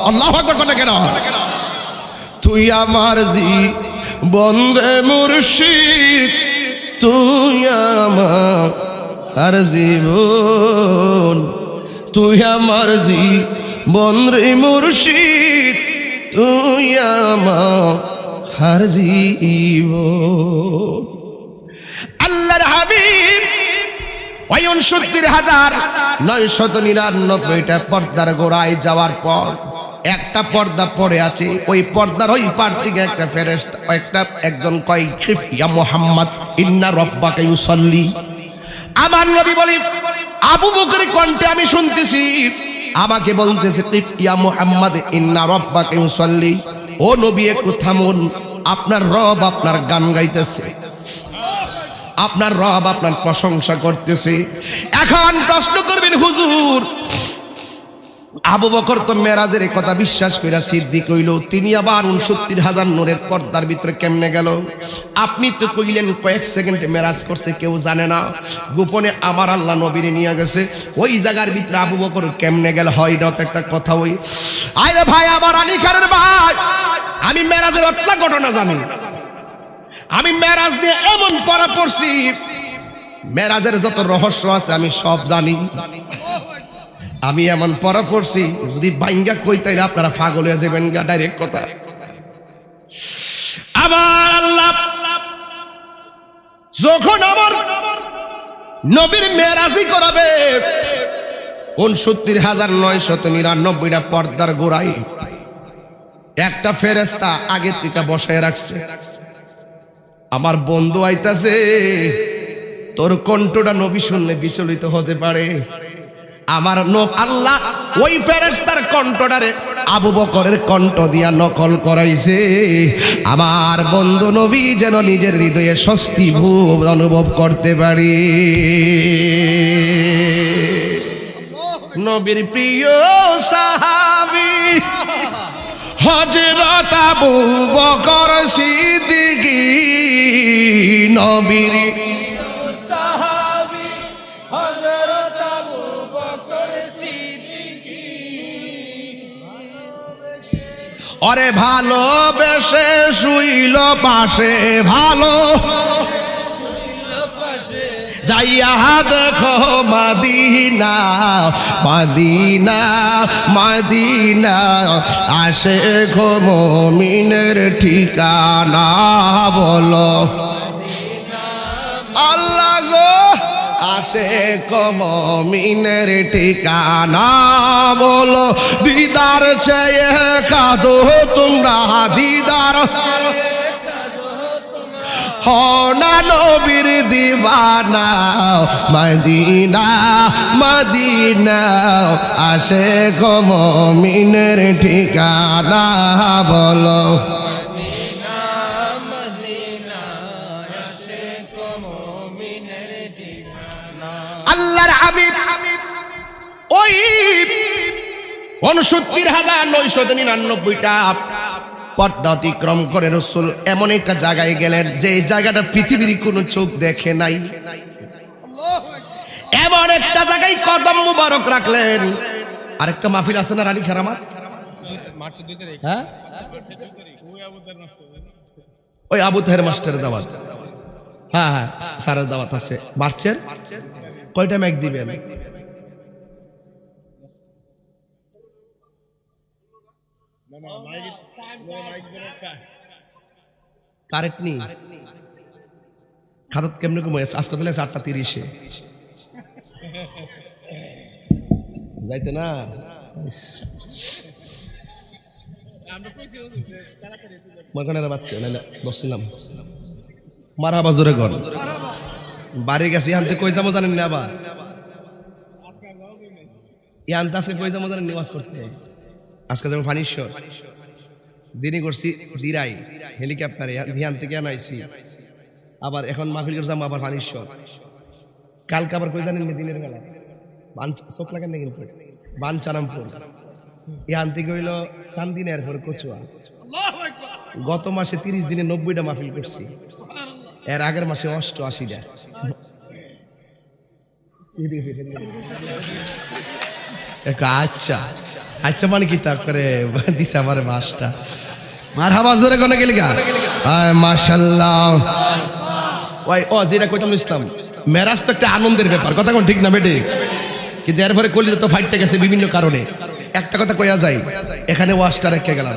আল্লাহু আকবার কথা কেন? তুই আমার জীবন রে মুর্শিদ, তুই আমার জীবন, তুই আমার জীবন রে মুর্শিদ, তুই আমার জীবন। আল্লাহর হাবিব 69,999টা পর্দার গোড়ায় যাওয়ার পর একটা পর্দা পড়ে আছে। ওই পর্দার ওই পার থেকে একটা ফেরেশতা একজন কয়, কিফ ইয়া মুহাম্মদ ইন্না রাব্বাকা ইউসাল্লি। আমার নবী বলে, আবু বকরের কণ্ঠে আমি শুনতেছি, আমাকে বলতেছে কিফ ইয়া মুহাম্মদ ইন্না রাব্বাকা ইউসাল্লি। ও নবী একটু থামুন, আপনার রব আপনার গান গাইতেছে, আপনার রব আপনার প্রশংসা করতেছে। এখন প্রশ্ন করবেন হুজুর, আবু বকর তো মেরাজের কথা বিশ্বাস কইরা সিদ্দিক হইল, তিনি আবার 69,000 নূরের পর্দার ভিতরে কেমনে গেল? আপনি তো কইলেন কয়েক সেকেন্ডে মেরাজ করছে, কেউ জানে না, গোপনে আমার আল্লাহ নবীরে নিয়ে গেছে। ওই জায়গার ভিতরে আবু বকর কেমনে গেল? হয় এটা তো একটা কথা। ওই আইলে ভাই, আমার আলী খানের ভাই, আমি মেরাজের একটা ঘটনা জানি। আমি মেরাজ দিয়ে এমন পড়া পড়ছি, মেরাজের যত রহস্য আছে আমি সব জানি। আমি এমন পড়া পড়ছি, যদি বাইঙ্গা কই তাইলে আপনারা পাগল হয়ে যাবেন গা, ডাইরেক্ট কথা। আমার আল্লাহ যখন আমার নবীর মেরাজি করাবে 69,999টা পর্দার গোড়ায় একটা ফেরেশতা আগে থেকে বসায় রাখছে। আমার বন্ধু আইতাছে, তোর কণ্ঠটা নবী শুনলে বিচলিত হতে পারে। আমার আল্লাহ ওই ফেরেশতার কণ্ঠটারে আবু বকরের কণ্ঠ দিয়া নকল করাইছে। আমার বন্ধু নবী যেন নিজের হৃদয়ে স্বস্তি ভোগ অনুভব করতে পারে। নবীর প্রিয় সাহাবী হযরত আবু বকর সিদ্দিক নবীর সাহাবী হযরত আবু বকর সিদ্দিকী ওরে ভালোবেসে শুইল পাশে ভালো যাইয়া দেখো মদিনা মদিনা মদিনা আসে গো মুমিনের ঠিকানা বলো আল্লাহ গো আসে গো মুমিনের ঠিকানা বলো দিদার চেয়ে কাঁদো তোমরা দিদার হনা নবীর দিওয়ানা মদিনা মদিনা আসে গো মুমিনের ঠিকানা বলো মদিনা মদিনা আসে গো মুমিনের ঠিকানা আল্লাহর হাবিব ওই ৬৯,৯৯৯টা পর্দা অতিক্রম করে রাসূল এমন একটা জায়গায় গেলেন যে জায়গাটা পৃথিবীর কোনো চোখ দেখে নাই। এমন একটা জায়গায় কদম মুবারক রাখলেন। আরেকটা মাহফিল আছে না রানী খারামাত, হ্যাঁ ওই আবু তাহের মাস্টারের দাওয়াত, হ্যাঁ হ্যাঁ স্যারের দাওয়াত আছে মার্চের। কয়টা মাইক দিবেন? কারেক্ট নেই খাতাত কেমনে কমে আজকে তাহলে 8:30 যাইতে না মরগানের বাচ্চা না বসছিলাম মারহাবা জোরে গন বাড়ি গেছি আনতে কই যাবো জানেন না আবার ইয়ান্তে আজকে কই যাবো জানেন নিওয়াজ করতে আজকে যেমন ফানিশ্বর দিনই করছি দিরাই হেলিকপ্টারে ধ্যান থেকে আনাইছি আবার এখন মাহফিল করে যাবো আবার ফানিশ্বর কালকে আবার কই জানেন দিনের বেলা চোখ লাগেন না কিন্তু বানচারামপুর এখান থেকে হইল চান্দিনা এরপর কচুয়া গত মাসে 30 দিনে 90টা মাহফিল করছি এর আগের মাসে 88টা আচ্ছা আচ্ছা মানে কি তা করে দিছে আমার মাসটা মারহাবা জোরে কোনে গেলি গা আয় মাশাআল্লাহ ওই ও যেটা কইতাম ইসলাম মেরাজ তো একটা আনন্দের ব্যাপার কথা কোন ঠিক না বেটি কিন্তু এরপরে কলিজা তো ফাইটটা গেছে বিভিন্ন কারণে একটা কথা কইয়া যায় এখানে ওয়াশটা রেখে গেলাম